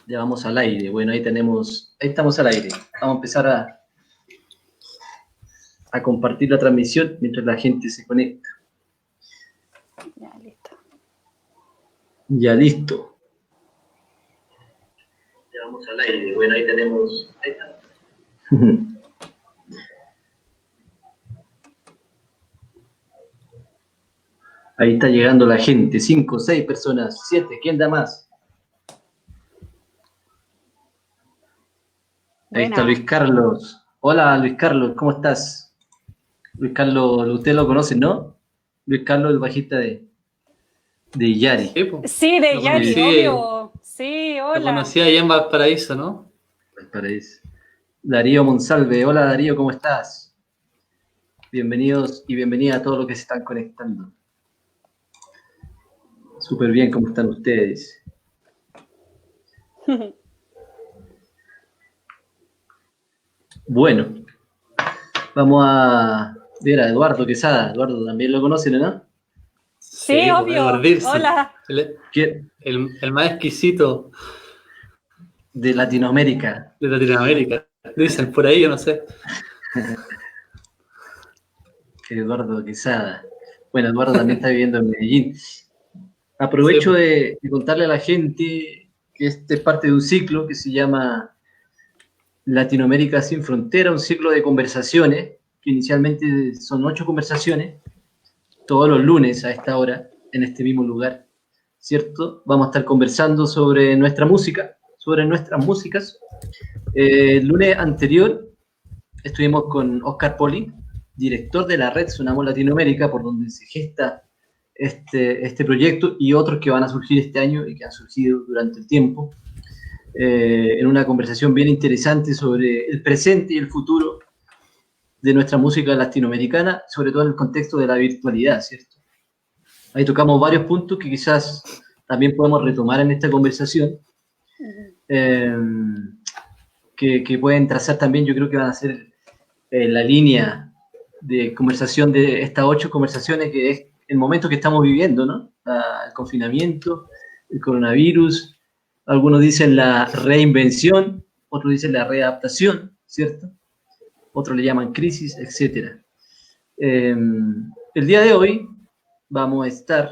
Ya vamos al aire. Bueno, ahí estamos al aire. Vamos a empezar a compartir la transmisión mientras la gente se conecta. Ya, listo. Ya listo. Ya vamos al aire. Bueno, ahí estamos. Ahí está llegando la gente. 5, 6 personas, 7. ¿Quién da más? Ahí está Luis Carlos. Hola, Luis Carlos, ¿cómo estás? Luis Carlos, usted lo conoce, ¿no? Luis Carlos, el bajista de Yari. Sí, pues. Sí, de Yari, obvio. Sí, hola. Lo conocí allá en Valparaíso, ¿no? Valparaíso. Darío Monsalve. Hola, Darío, ¿cómo estás? Bienvenidos y bienvenida a todos los que se están conectando. Súper bien, ¿cómo están ustedes? Bueno, vamos a ver a Eduardo Quesada. Eduardo, ¿también lo conocen, no? Sí, obvio. Hola. El más exquisito de Latinoamérica. De Latinoamérica. Dicen por ahí, yo no sé. Eduardo Quesada. Bueno, Eduardo también está viviendo en Medellín. Aprovecho de contarle a la gente que este es parte de un ciclo que se llama Latinoamérica sin frontera, un ciclo de conversaciones, que inicialmente son 8 conversaciones, todos los lunes a esta hora, en este mismo lugar, ¿cierto? Vamos a estar conversando sobre nuestra música, sobre nuestras músicas. El lunes anterior estuvimos con Oscar Poli, director de la red Sonamos Latinoamérica, por donde se gesta este proyecto y otros que van a surgir este año y que han surgido durante el tiempo, en una conversación bien interesante sobre el presente y el futuro de nuestra música latinoamericana, sobre todo en el contexto de la virtualidad, ¿cierto? Ahí tocamos varios puntos que quizás también podemos retomar en esta conversación, que pueden trazar también, yo creo que van a ser la línea de conversación de estas 8 conversaciones, que es el momento que estamos viviendo, ¿no? El confinamiento, el coronavirus, algunos dicen la reinvención, otros dicen la readaptación, ¿cierto? Otros le llaman crisis, etc. El día de hoy vamos a estar,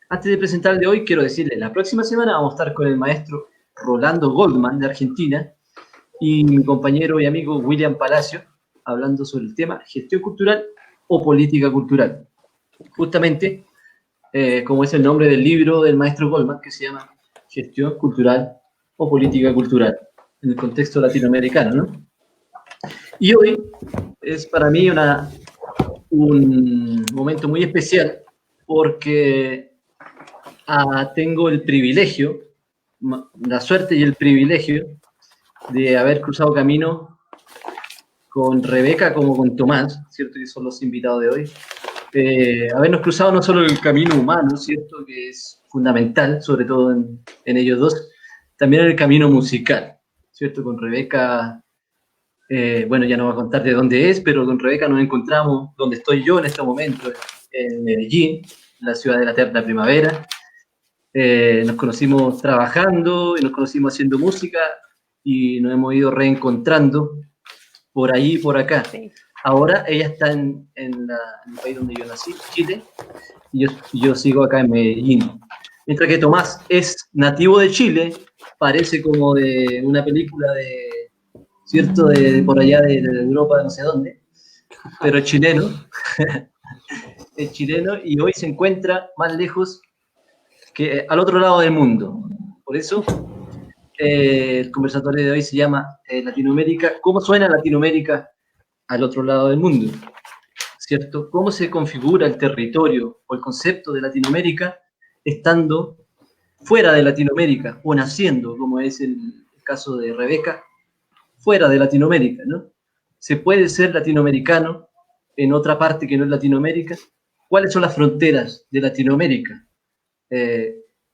antes de presentar el de hoy, quiero decirles, la próxima semana vamos a estar con el maestro Rolando Goldman de Argentina y mi compañero y amigo William Palacio, hablando sobre el tema gestión cultural o política cultural. Justamente, como es el nombre del libro del maestro Goldman, que se llama Gestión Cultural o Política Cultural, en el contexto latinoamericano, ¿no? Y hoy es para mí un momento muy especial porque tengo el privilegio, la suerte y el privilegio de haber cruzado camino con Rebeca como con Tomás, ¿cierto? Que son los invitados de hoy. Habernos cruzado no solo el camino humano, ¿cierto? Que es fundamental, sobre todo en ellos dos, también en el camino musical, ¿cierto? Con Rebeca, bueno, ya no voy a contar de dónde es, pero con Rebeca nos encontramos donde estoy yo en este momento, en Medellín, la ciudad de la eterna primavera. Nos conocimos trabajando y nos conocimos haciendo música y nos hemos ido reencontrando por ahí y por acá. Sí. Ahora ella está en el país donde yo nací, Chile, y yo sigo acá en Medellín. Mientras que Tomás es nativo de Chile, parece como de una película de, ¿cierto? De por allá de Europa, de no sé dónde, pero es chileno. Es chileno y hoy se encuentra más lejos que al otro lado del mundo. Por eso el conversatorio de hoy se llama Latinoamérica. ¿Cómo suena Latinoamérica al otro lado del mundo? ¿Cierto? ¿Cómo se configura el territorio o el concepto de Latinoamérica estando fuera de Latinoamérica o naciendo, como es el caso de Rebeca, fuera de Latinoamérica, ¿no? ¿Se puede ser latinoamericano en otra parte que no es Latinoamérica? ¿Cuáles son las fronteras de Latinoamérica?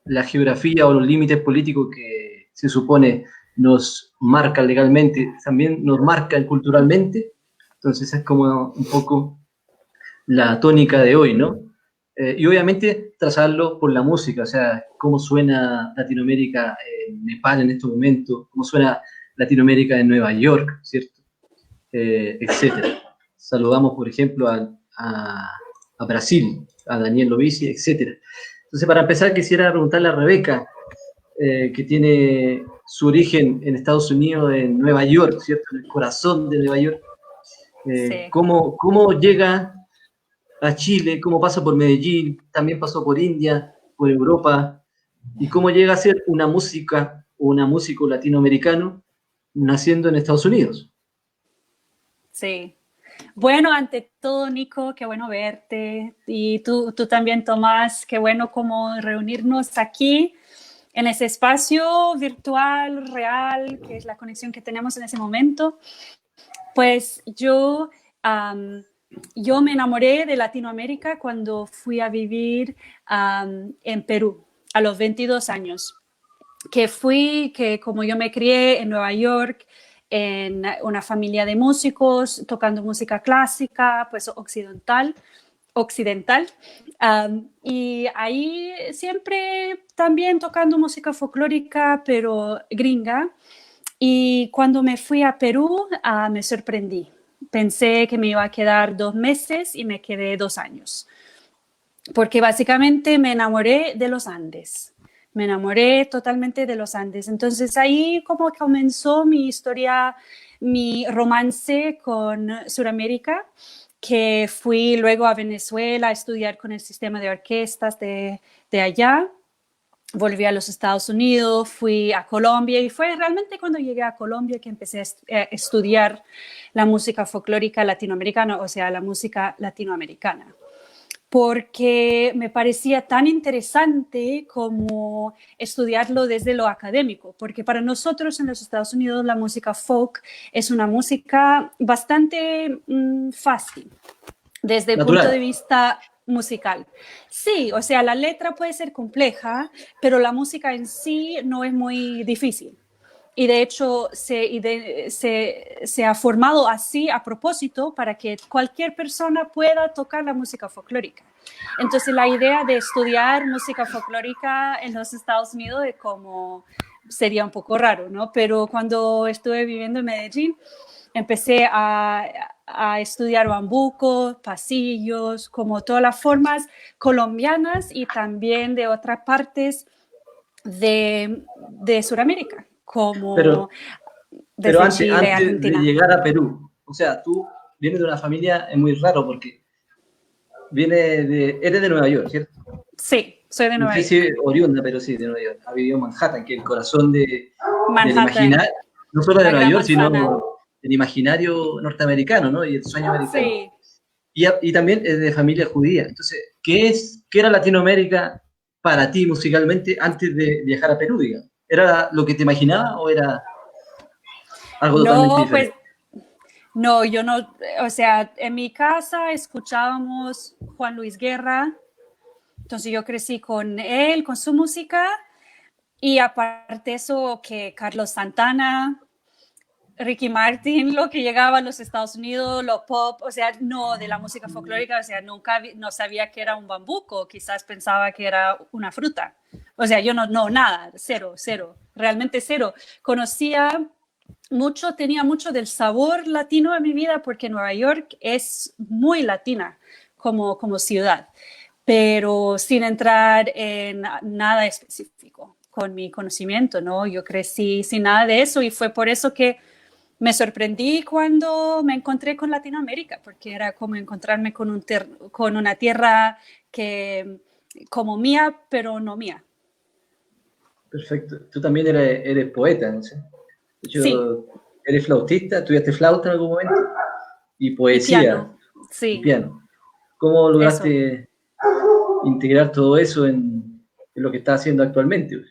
La geografía o los límites políticos que se supone nos marcan legalmente, también nos marcan culturalmente. Entonces es como un poco la tónica de hoy, ¿no? y obviamente trazarlo por la música, o sea, cómo suena Latinoamérica en Nepal en estos momentos, cómo suena Latinoamérica en Nueva York, ¿cierto? Etcétera. Saludamos, por ejemplo, a Brasil, a Daniel Lovici, etcétera. Entonces, para empezar, quisiera preguntarle a Rebeca, que tiene su origen en Estados Unidos, en Nueva York, ¿cierto? En el corazón de Nueva York. Sí. ¿Cómo llega a Chile? ¿Cómo pasa por Medellín? También pasó por India, por Europa. ¿Y cómo llega a ser una músico latinoamericano naciendo en Estados Unidos? Sí. Bueno, ante todo, Nico, qué bueno verte. Y tú también, Tomás, qué bueno como reunirnos aquí en ese espacio virtual, real, que es la conexión que tenemos en ese momento. Pues yo me enamoré de Latinoamérica cuando fui a vivir en Perú a los 22 años. Que como yo me crié en Nueva York, en una familia de músicos, tocando música clásica, pues occidental. Y ahí siempre también tocando música folclórica, pero gringa. Y cuando me fui a Perú, me sorprendí. Pensé que me iba a quedar 2 meses y me quedé 2 años. Porque básicamente me enamoré de los Andes. Me enamoré totalmente de los Andes. Entonces ahí como comenzó mi historia, mi romance con Sudamérica, que fui luego a Venezuela a estudiar con el sistema de orquestas de allá. Volví a los Estados Unidos, fui a Colombia y fue realmente cuando llegué a Colombia que empecé a estudiar la música folclórica latinoamericana, o sea, la música latinoamericana, porque me parecía tan interesante como estudiarlo desde lo académico, porque para nosotros en los Estados Unidos la música folk es una música bastante fácil desde el punto de vista musical. Sí, o sea, la letra puede ser compleja, pero la música en sí no es muy difícil. Y de hecho se ha formado así a propósito para que cualquier persona pueda tocar la música folclórica. Entonces la idea de estudiar música folclórica en los Estados Unidos es como sería un poco raro, ¿no? Pero cuando estuve viviendo en Medellín, empecé a estudiar bambuco, pasillos, como todas las formas colombianas y también de otras partes de Sudamérica, como pero desde Chile, antes Argentina. de llegar a Perú, o sea, tú vienes de una familia, es muy raro porque eres de Nueva York, ¿cierto? Sí, soy de Nueva York. No sé si oriunda, pero sí, de Nueva York. Ha vivido en Manhattan, que es el corazón del imaginario, no solo de Nueva York, sino del imaginario norteamericano, ¿no? Y el sueño americano. Sí. Y también es de familia judía. Entonces, ¿qué era Latinoamérica para ti musicalmente antes de viajar a Perú, digamos? ¿Era lo que te imaginabas o era algo totalmente diferente? Pues, no, yo no, o sea, en mi casa escuchábamos Juan Luis Guerra, entonces yo crecí con él, con su música, y aparte eso que Carlos Santana, Ricky Martin, lo que llegaba a los Estados Unidos, lo pop, o sea, no de la música folclórica, o sea, no sabía que era un bambuco, quizás pensaba que era una fruta. O sea, yo no, nada, cero, realmente cero. Tenía mucho del sabor latino en mi vida porque Nueva York es muy latina como ciudad, pero sin entrar en nada específico con mi conocimiento, ¿no? Yo crecí sin nada de eso y fue por eso que me sorprendí cuando me encontré con Latinoamérica, porque era como encontrarme con una tierra que como mía, pero no mía. Perfecto. Tú también eres poeta, ¿no sé? De hecho, sí. Eres flautista, estudiaste flauta en algún momento y poesía. Y piano, sí. Y piano. ¿Cómo lograste integrar todo eso en lo que estás haciendo actualmente?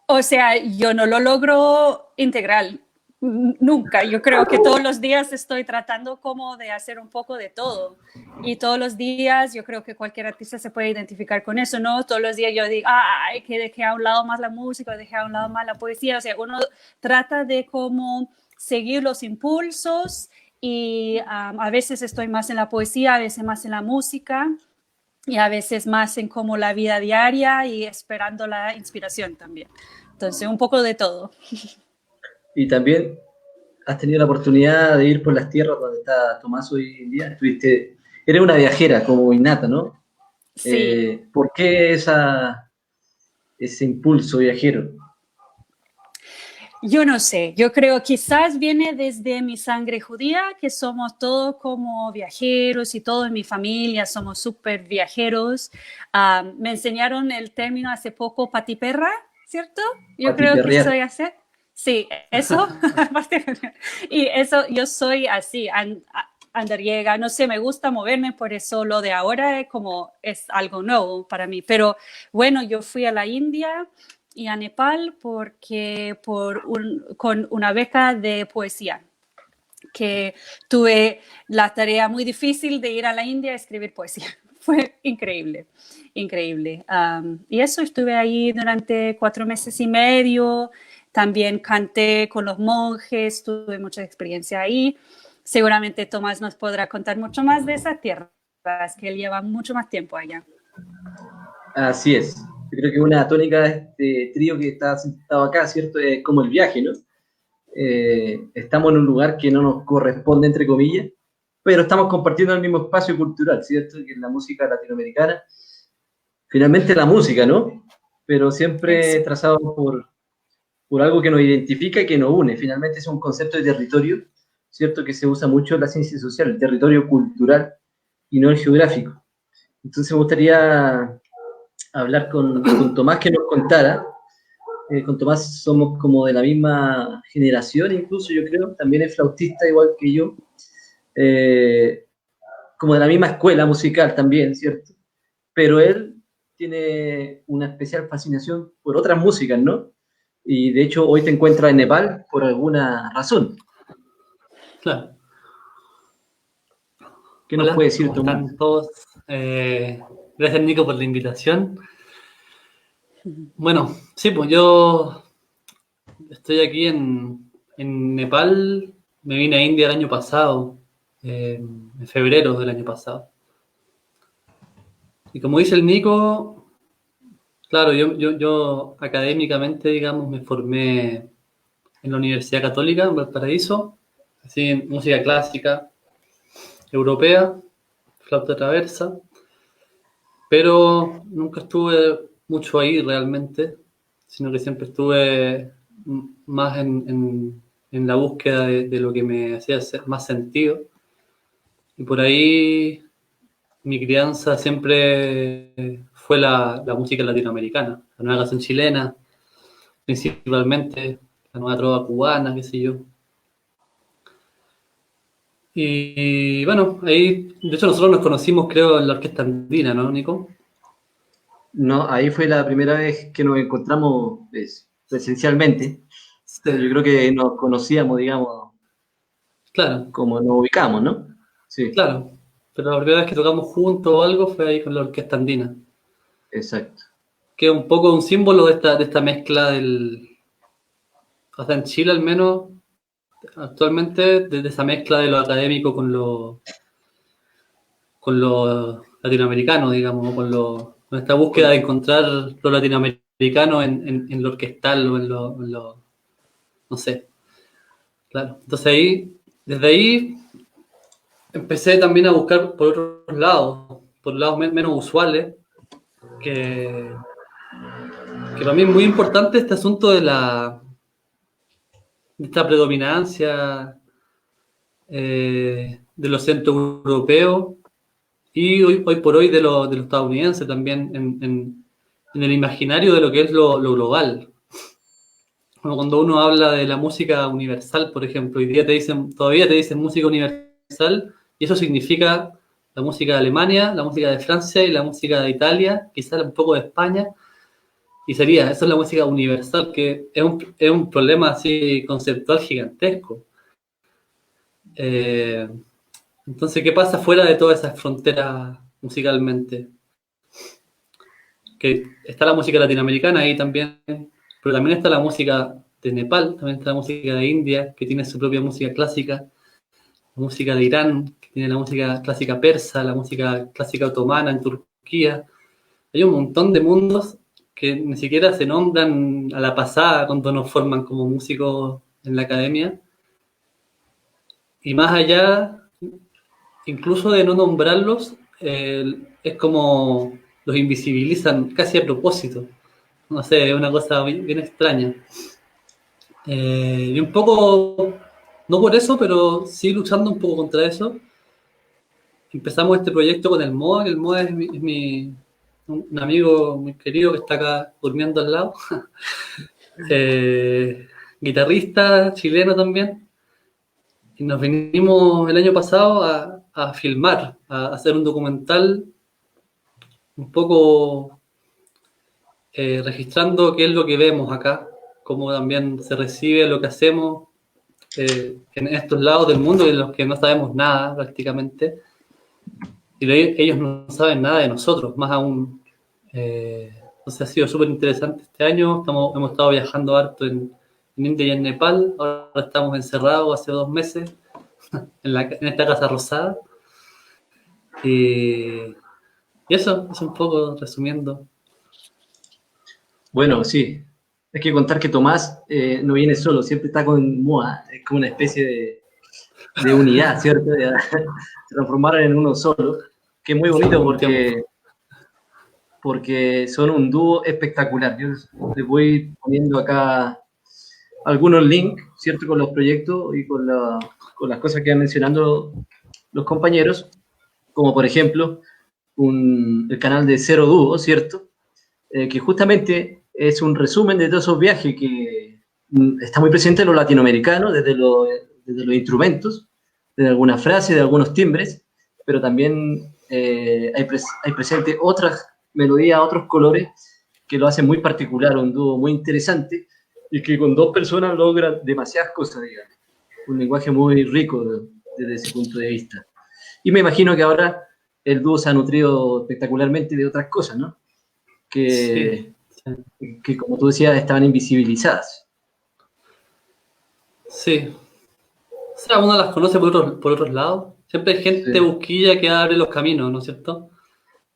O sea, yo no lo logro integral, nunca. Yo creo que todos los días estoy tratando como de hacer un poco de todo. Y todos los días, yo creo que cualquier artista se puede identificar con eso, ¿no? Todos los días yo digo, que dejé a un lado más la música, dejé a un lado más la poesía. O sea, uno trata de como seguir los impulsos y a veces estoy más en la poesía, a veces más en la música. y a veces más en como la vida diaria y esperando la inspiración también. Entonces, un poco de todo. Y también has tenido la oportunidad de ir por las tierras donde está Tomás hoy en día. Eres una viajera como innata, ¿no? Sí. ¿Por qué ese impulso viajero? Yo no sé, yo creo quizás viene desde mi sangre judía, que somos todos como viajeros y todos en mi familia somos súper viajeros. Me enseñaron el término hace poco patiperra, ¿cierto? Yo creo que Patiperrear. soy así. Sí, eso. Y eso, yo soy así, andariega, no sé, me gusta moverme, por eso lo de ahora es algo nuevo para mí. Pero bueno, yo fui a la India y a Nepal con una beca de poesía, que tuve la tarea muy difícil de ir a la India a escribir poesía. Fue increíble, increíble. Y eso, estuve ahí durante 4 meses y medio, también canté con los monjes, tuve mucha experiencia ahí. Seguramente Tomás nos podrá contar mucho más de esas tierras, que él lleva mucho más tiempo allá. Así es. Yo creo que una tónica de este trío que está sentado acá, ¿cierto? Es como el viaje, ¿no? Estamos en un lugar que no nos corresponde, entre comillas, pero estamos compartiendo el mismo espacio cultural, ¿cierto? Que es la música latinoamericana. Finalmente la música, ¿no? Pero siempre trazado por algo que nos identifica y que nos une. Finalmente es un concepto de territorio, ¿cierto? Que se usa mucho en la ciencia social, el territorio cultural y no el geográfico. Entonces me gustaría hablar con Tomás, que nos contara. Con Tomás somos como de la misma generación, incluso yo creo, también es flautista igual que yo, como de la misma escuela musical también, ¿cierto? Pero él tiene una especial fascinación por otras músicas, ¿no? Y de hecho hoy te encuentras en Nepal por alguna razón. Claro. ¿Qué Hola, nos puede decir ¿cómo Tomás? están todos? Gracias, Nico, por la invitación. Bueno, sí, pues yo estoy aquí en Nepal. Me vine a India el año pasado, en febrero del año pasado. Y como dice el Nico, claro, yo académicamente, digamos, me formé en la Universidad Católica en Valparaíso, así en música clásica europea, flauta traversa, pero nunca estuve mucho ahí realmente, sino que siempre estuve más en la búsqueda de lo que me hacía hacer más sentido. Y por ahí mi crianza siempre fue la música latinoamericana, la nueva canción chilena, principalmente, la nueva trova cubana, qué sé yo. Y bueno, ahí, de hecho nosotros nos conocimos creo en la Orquesta Andina, ¿no, Nico? No, ahí fue la primera vez que nos encontramos presencialmente. Sí, Pero yo creo que nos conocíamos, digamos, claro, como nos ubicamos, ¿no? Sí, claro. Pero la primera vez que tocamos juntos o algo fue ahí con la Orquesta Andina, exacto. que es un poco un símbolo de esta mezcla hasta en Chile al menos, actualmente, de esa mezcla de lo académico con lo latinoamericano, digamos, con esta búsqueda de encontrar lo latinoamericano en lo orquestal o no sé, claro. Entonces desde ahí empecé también a buscar por lados menos usuales, que para mí es muy importante este asunto de esta predominancia de los centroeuropeos y hoy por hoy de los estadounidenses también en el imaginario de lo que es lo global. Bueno, cuando uno habla de la música universal, por ejemplo, hoy día todavía te dicen música universal, y eso significa la música de Alemania, la música de Francia y la música de Italia, quizás un poco de España, y esa es la música universal, que es un problema así conceptual gigantesco. Entonces, ¿qué pasa fuera de todas esas fronteras musicalmente? Que está la música latinoamericana ahí también, pero también está la música de Nepal, también está la música de India, que tiene su propia música clásica, la música de Irán, que tiene la música clásica persa, la música clásica otomana en Turquía, Turquía. Hay un montón de mundos que ni siquiera se nombran a la pasada cuando nos forman como músicos en la academia. Y más allá, incluso de no nombrarlos, es como los invisibilizan casi a propósito. No sé, es una cosa bien extraña. Y un poco, no por eso, pero sí luchando un poco contra eso. Empezamos este proyecto con el MOA, que el MOA es un amigo muy querido que está acá durmiendo al lado. Guitarrista chileno también. Y nos vinimos el año pasado a filmar, a hacer un documental un poco registrando qué es lo que vemos acá, cómo también se recibe lo que hacemos en estos lados del mundo en los que no sabemos nada prácticamente. Y ellos no saben nada de nosotros, más aún. Entonces ha sido súper interesante este año. Hemos estado viajando harto en India y en Nepal. Ahora estamos encerrados hace 2 meses en esta casa rosada. Y eso es un poco resumiendo. Bueno, sí. Hay que contar que Tomás no viene solo, siempre está con MOA. Es como una especie de unidad, ¿cierto? Se transformaron en uno solo, que es muy bonito porque son un dúo espectacular. Yo les voy poniendo acá algunos links, ¿cierto? Con los proyectos y con las cosas que van mencionando los compañeros, como por ejemplo el canal de Cero Dúo, ¿cierto? Que justamente es un resumen de todos esos viajes que está muy presente en lo latinoamericano, desde los instrumentos, de algunas frases, de algunos timbres, pero también hay presente otras melodías, otros colores que lo hacen muy particular, un dúo muy interesante y que con 2 personas logra demasiadas cosas, digamos. Un lenguaje muy rico desde ese punto de vista. Y me imagino que ahora el dúo se ha nutrido espectacularmente de otras cosas, ¿no? Que como tú decías, estaban invisibilizadas. Sí. O sea, uno las conoce por otros lados. Siempre hay gente busquilla que abre los caminos, ¿no es cierto?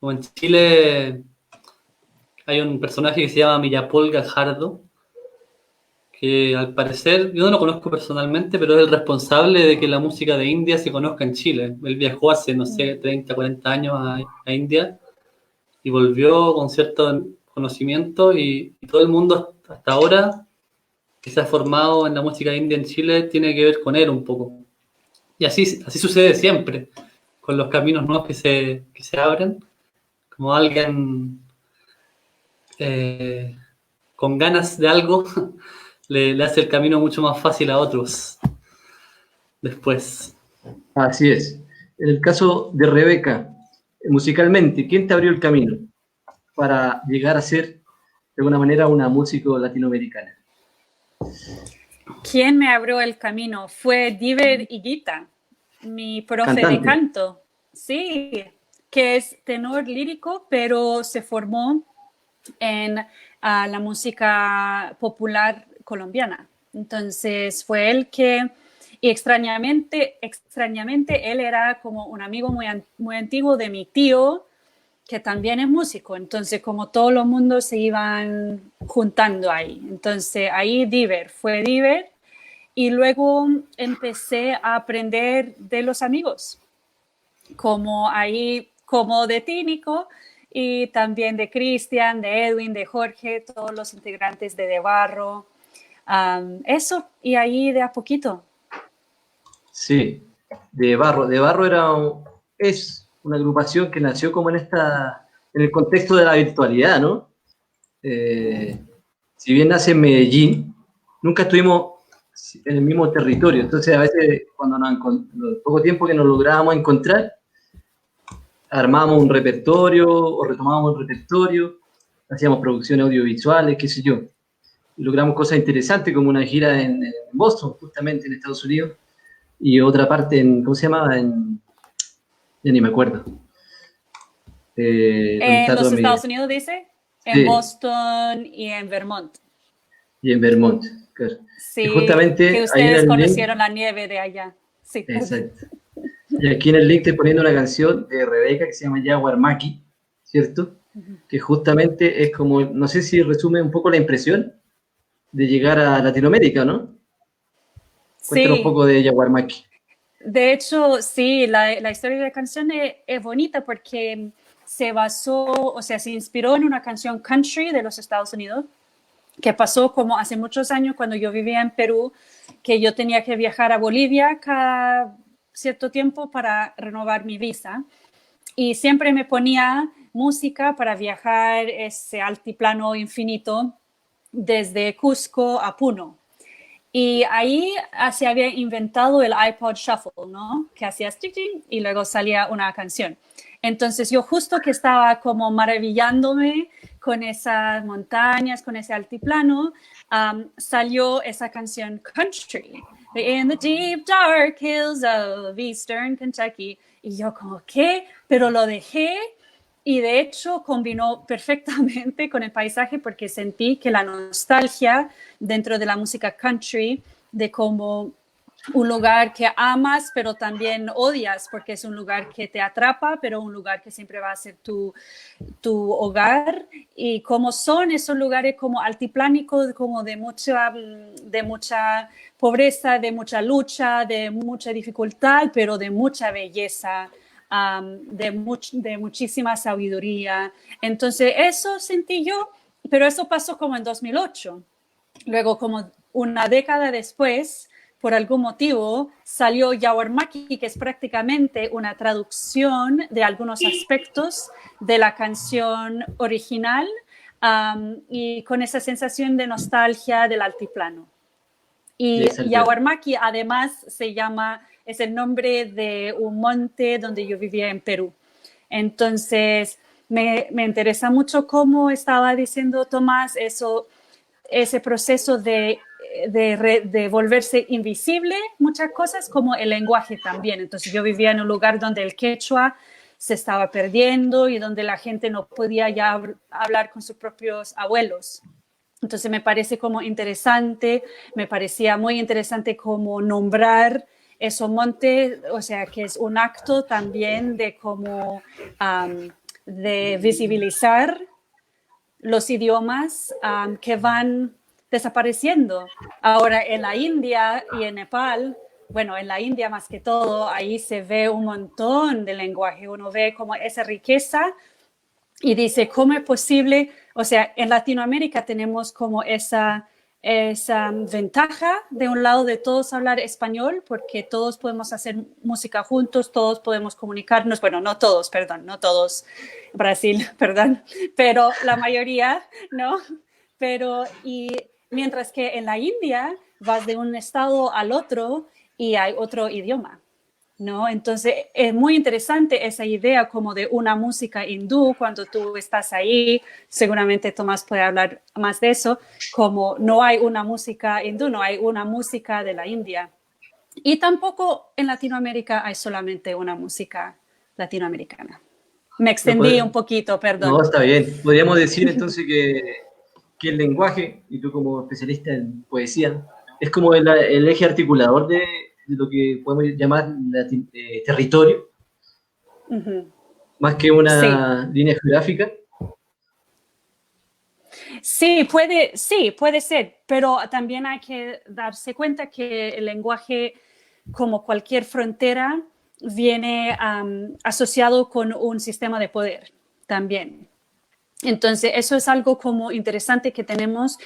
Como en Chile hay un personaje que se llama Millapol Gajardo, que al parecer, yo no lo conozco personalmente, pero es el responsable de que la música de India se conozca en Chile. Él viajó hace, no sé, 30, 40 años a India y volvió con cierto conocimiento y todo el mundo hasta ahora que se ha formado en la música india en Chile tiene que ver con él un poco. Y así sucede siempre, con los caminos nuevos que se abren, como alguien con ganas de algo le hace el camino mucho más fácil a otros después. Así es. En el caso de Rebeca, musicalmente, ¿quién te abrió el camino para llegar a ser, de alguna manera, una músico latinoamericana? ¿Quién me abrió el camino? Fue Diver Higuita, mi profe Cantante. de canto. Sí, que es tenor lírico, pero se formó en la música popular colombiana. Entonces fue él que, y extrañamente él era como un amigo muy antiguo de mi tío, que también es músico. Entonces como todo el mundo se iban juntando ahí. Entonces ahí fue Diver. Y luego empecé a aprender de los amigos, como de ti, Nico, y también de Cristian, de Edwin, de Jorge, todos los integrantes de Barro. Eso, y ahí de a poquito. Sí, De Barro es una agrupación que nació como en el contexto de la virtualidad, ¿no? Si bien nace en Medellín, nunca estuvimos en el mismo territorio, entonces a veces cuando poco tiempo que nos lográbamos encontrar, armábamos un repertorio o retomábamos un repertorio, hacíamos producciones audiovisuales, qué sé yo, y logramos cosas interesantes como una gira en Boston, justamente en Estados Unidos, y otra parte ¿cómo se llama? Ya ni me acuerdo. En los Estados Unidos, dice, en Boston y en Vermont. Y en Vermont, claro. Sí, y justamente que ustedes conocieron la nieve de allá. Sí. Exacto. Y aquí en el link estoy poniendo una canción de Rebeca que se llama Jaguar Maki, ¿cierto? Que justamente es como, no sé si resume un poco la impresión de llegar a Latinoamérica, ¿no? Cuéntanos un Sí, poco de Yaguar Maqui. de hecho, sí, la historia de la canción es bonita porque se basó, o sea, se inspiró en una canción country de los Estados Unidos, que pasó como hace muchos años cuando yo vivía en Perú, que yo tenía que viajar a Bolivia cada cierto tiempo para renovar mi visa. Y siempre me ponía música para viajar ese altiplano infinito desde Cusco a Puno. Y ahí se había inventado el iPod Shuffle, ¿no? Que hacías tic, tic, y luego salía una canción. Entonces yo justo que estaba como maravillándome con esas montañas, con ese altiplano, salió esa canción Country, In the Deep Dark Hills of Eastern Kentucky. Y yo como, ¿qué? Pero lo dejé y de hecho combinó perfectamente con el paisaje porque sentí que la nostalgia dentro de la música country, de como un lugar que amas pero también odias porque es un lugar que te atrapa, pero un lugar que siempre va a ser tu hogar, y como son esos lugares como altiplánicos, como de mucha pobreza, de mucha lucha, de mucha dificultad, pero de mucha belleza. De muchísima sabiduría. Entonces, eso sentí yo, pero eso pasó como en 2008. Luego, como una década después, por algún motivo, salió Yaguar Maqui, que es prácticamente una traducción de algunos aspectos de la canción original, y con esa sensación de nostalgia del altiplano. Y Yaguar Maqui además es el nombre de un monte donde yo vivía en Perú. Entonces, me interesa mucho cómo estaba diciendo Tomás, ese proceso de volverse invisible, muchas cosas, como el lenguaje también. Entonces, yo vivía en un lugar donde el quechua se estaba perdiendo y donde la gente no podía ya hablar con sus propios abuelos. Entonces me parece como interesante, me parecía muy interesante como nombrar esos montes, o sea, que es un acto también de como de visibilizar los idiomas que van desapareciendo. Ahora en la India y en Nepal, bueno, en la India más que todo, ahí se ve un montón de lenguaje, uno ve como esa riqueza. Y dice, ¿cómo es posible? O sea, en Latinoamérica tenemos como esa ventaja, de un lado, de todos hablar español, porque todos podemos hacer música juntos, todos podemos comunicarnos, bueno, no todos, perdón, no todos, Brasil, perdón, pero la mayoría, ¿no? Pero, y mientras que en la India vas de un estado al otro y hay otro idioma, ¿no? Entonces es muy interesante esa idea como de una música hindú. Cuando tú estás ahí, seguramente Tomás puede hablar más de eso, como no hay una música hindú, no hay una música de la India. Y tampoco en Latinoamérica hay solamente una música latinoamericana. Me extendí un poquito, perdón. No, está bien. Podríamos decir entonces que el lenguaje, y tú como especialista en poesía, es como el eje articulador de lo que podemos llamar territorio, más que una línea geográfica. Sí, puede ser, pero también hay que darse cuenta que el lenguaje, como cualquier frontera, viene asociado con un sistema de poder también. Entonces, eso es algo como interesante que tenemos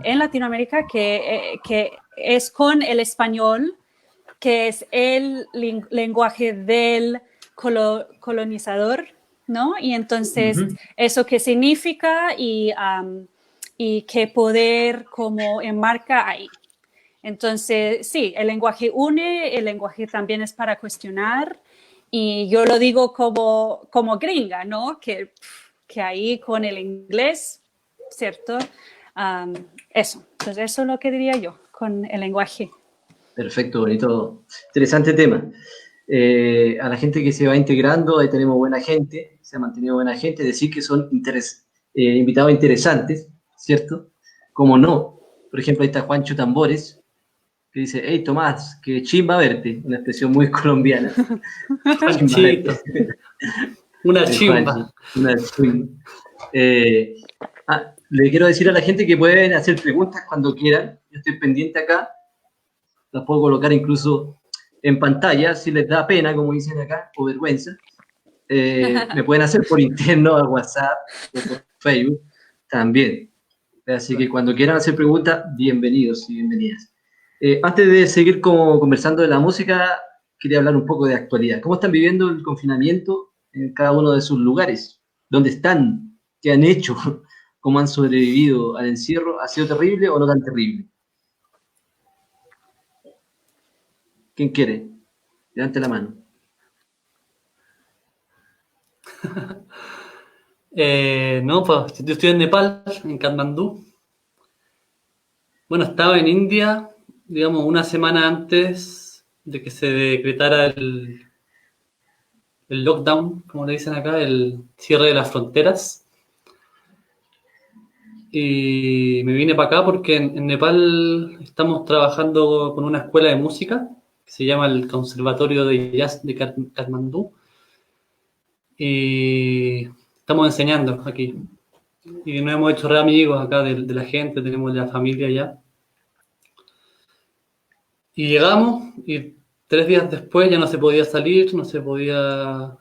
en Latinoamérica, que es con el español, que es el lenguaje del colonizador, ¿no? Y entonces, ¿eso qué significa? Y qué poder como enmarca ahí. Entonces, sí, el lenguaje une, el lenguaje también es para cuestionar, y yo lo digo como gringa, ¿no? Que ahí con el inglés, ¿cierto? Eso. Entonces, eso es lo que diría yo con el lenguaje. Perfecto, bonito. Interesante tema. A la gente que se va integrando, ahí tenemos buena gente, se ha mantenido buena gente, decir que son invitados interesantes, ¿cierto? Como no. Por ejemplo, ahí está Juancho Tambores, que dice, hey Tomás, que chimba verte, una expresión muy colombiana. Juanchito. Una de chimba. Juanji, una chimba. Le quiero decir a la gente que pueden hacer preguntas cuando quieran. Yo estoy pendiente acá. Las puedo colocar incluso en pantalla, si les da pena, como dicen acá, o vergüenza. Me pueden hacer por interno a WhatsApp o por Facebook también. Así que cuando quieran hacer preguntas, bienvenidos y bienvenidas. Antes de seguir conversando de la música, quería hablar un poco de actualidad. ¿Cómo están viviendo el confinamiento en cada uno de sus lugares? ¿Dónde están? ¿Qué han hecho? ¿Cómo han sobrevivido al encierro? ¿Ha sido terrible o no tan terrible? ¿Quién quiere? Levante la mano. No, pues yo estoy en Nepal, en Katmandú. Bueno, estaba en India, digamos, una semana antes de que se decretara el lockdown, como le dicen acá, el cierre de las fronteras. Y me vine para acá porque en Nepal estamos trabajando con una escuela de música que se llama el Conservatorio de Jazz de Katmandú. Y estamos enseñando aquí. Y nos hemos hecho re amigos acá de la gente, tenemos la familia ya. Y llegamos y 3 días después ya no se podía salir, no se podía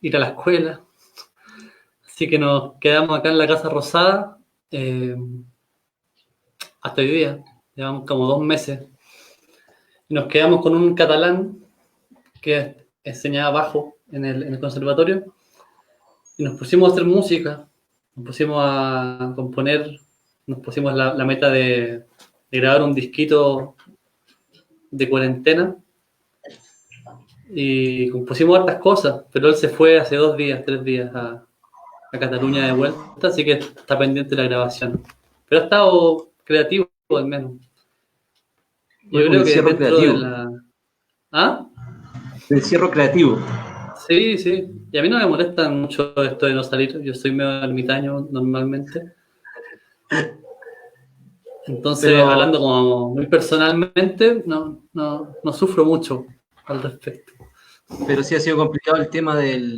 ir a la escuela. Así que nos quedamos acá en la Casa Rosada hasta hoy día. Llevamos como 2 meses. Y nos quedamos con un catalán que enseñaba bajo en el conservatorio. Y nos pusimos a hacer música, nos pusimos a componer, nos pusimos la meta de grabar un disquito de cuarentena. Y compusimos hartas cosas, pero él se fue hace 2 días, 3 días a Cataluña de vuelta, así que está pendiente de la grabación. Pero ha estado creativo al menos. Yo Un creo que encierro dentro de creativo. la... ¿Ah? Un encierro creativo. Sí, sí. Y a mí no me molesta mucho esto de no salir. Yo soy medio ermitaño normalmente. Entonces, Pero, hablando como muy personalmente, no sufro mucho al respecto. pero sí ha sido complicado el tema de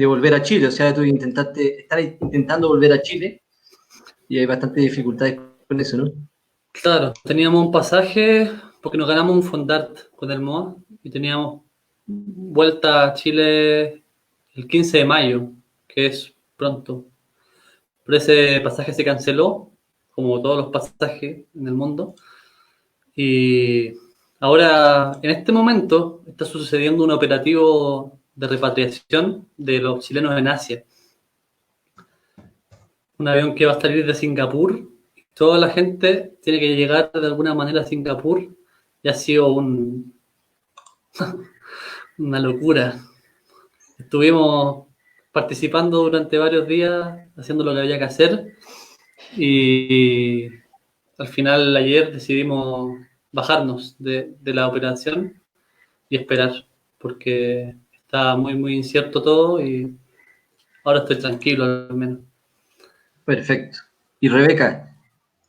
volver a Chile. O sea, tú estás intentando volver a Chile y hay bastantes dificultades con eso, ¿no? Claro, teníamos un pasaje porque nos ganamos un Fondart con el MOA y teníamos vuelta a Chile el 15 de mayo, que es pronto. Pero ese pasaje se canceló, como todos los pasajes en el mundo. Y ahora, en este momento, está sucediendo un operativo de repatriación de los chilenos en Asia. Un avión que va a salir de Singapur. Toda la gente tiene que llegar de alguna manera a Singapur y ha sido una locura. Estuvimos participando durante varios días, haciendo lo que había que hacer y al final ayer decidimos bajarnos de la operación y esperar porque está muy, muy incierto todo y ahora estoy tranquilo al menos. Perfecto. Y Rebeca,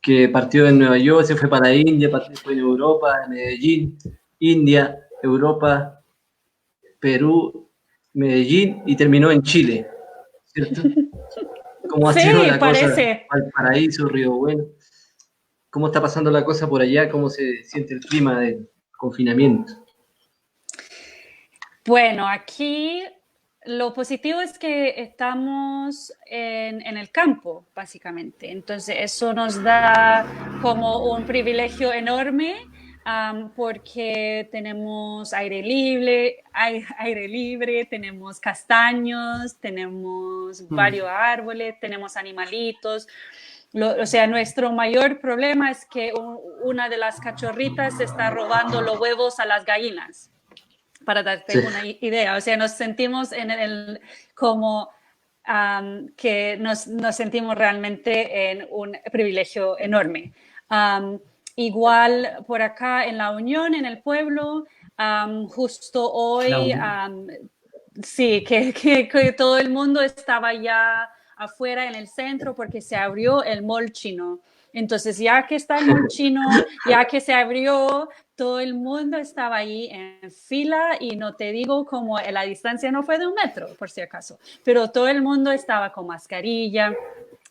que partió en Nueva York, se fue para India, fue en Europa, Medellín, India, Europa, Perú, Medellín y terminó en Chile, ¿cierto? ¿Cómo ha Sí, sido la cosa? parece. Valparaíso, Río Bueno. ¿Cómo está pasando la cosa por allá? ¿Cómo se siente el clima del confinamiento? Bueno, aquí lo positivo es que estamos en el campo, básicamente. Entonces, eso nos da como un privilegio enorme porque tenemos aire libre, tenemos castaños, tenemos varios árboles, tenemos animalitos. O sea, nuestro mayor problema es que una de las cachorritas está robando los huevos a las gallinas, para darte una idea. O sea, nos sentimos como que nos sentimos realmente en un privilegio enorme. Igual por acá en la Unión, en el pueblo, justo hoy, sí, que todo el mundo estaba ya afuera en el centro porque se abrió el mall chino. Entonces, ya que está el mall chino, ya que se abrió, todo el mundo estaba ahí en fila y no te digo como la distancia no fue de 1 metro, por si acaso, pero todo el mundo estaba con mascarilla.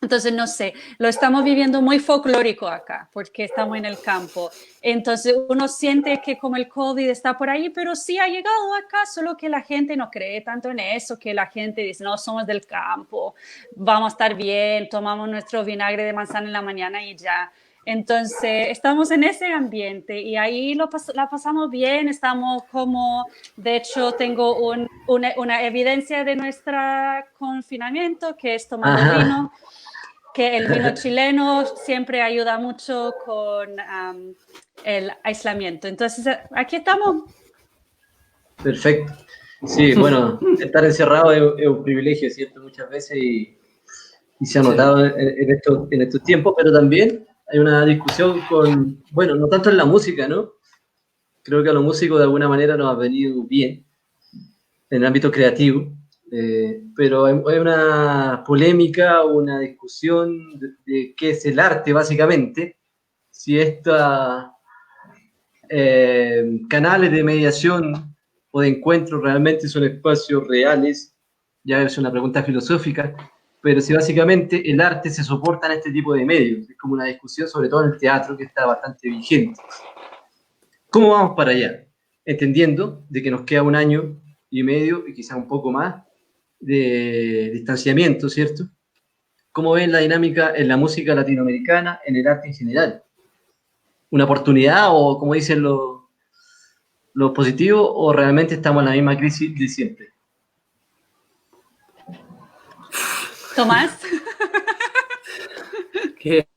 Entonces, no sé, lo estamos viviendo muy folclórico acá, porque estamos en el campo. Entonces, uno siente que como el COVID está por ahí, pero sí ha llegado acá, solo que la gente no cree tanto en eso, que la gente dice, no, somos del campo, vamos a estar bien, tomamos nuestro vinagre de manzana en la mañana y ya. Entonces, estamos en ese ambiente y ahí la pasamos bien, estamos como, de hecho, tengo una evidencia de nuestro confinamiento, que es tomando Ajá. vino, que el vino chileno siempre ayuda mucho con el aislamiento. Entonces, aquí estamos. Perfecto. Sí, bueno, estar encerrado es un privilegio, ¿cierto? Muchas veces y se ha notado en estos tiempos, pero también hay una discusión con, bueno, no tanto en la música, ¿no? Creo que a los músicos de alguna manera nos ha venido bien en el ámbito creativo, pero hay una polémica, una discusión de qué es el arte, básicamente, si estos canales de mediación o de encuentro realmente son espacios reales, ya es una pregunta filosófica, pero si básicamente el arte se soporta en este tipo de medios, es como una discusión, sobre todo en el teatro, que está bastante vigente. ¿Cómo vamos para allá? Entendiendo de que nos queda 1 año y medio y quizá un poco más de distanciamiento, ¿cierto? ¿Cómo ven la dinámica en la música latinoamericana, en el arte en general? ¿Una oportunidad o, como dicen los positivos, o realmente estamos en la misma crisis de siempre? Tomás. Qué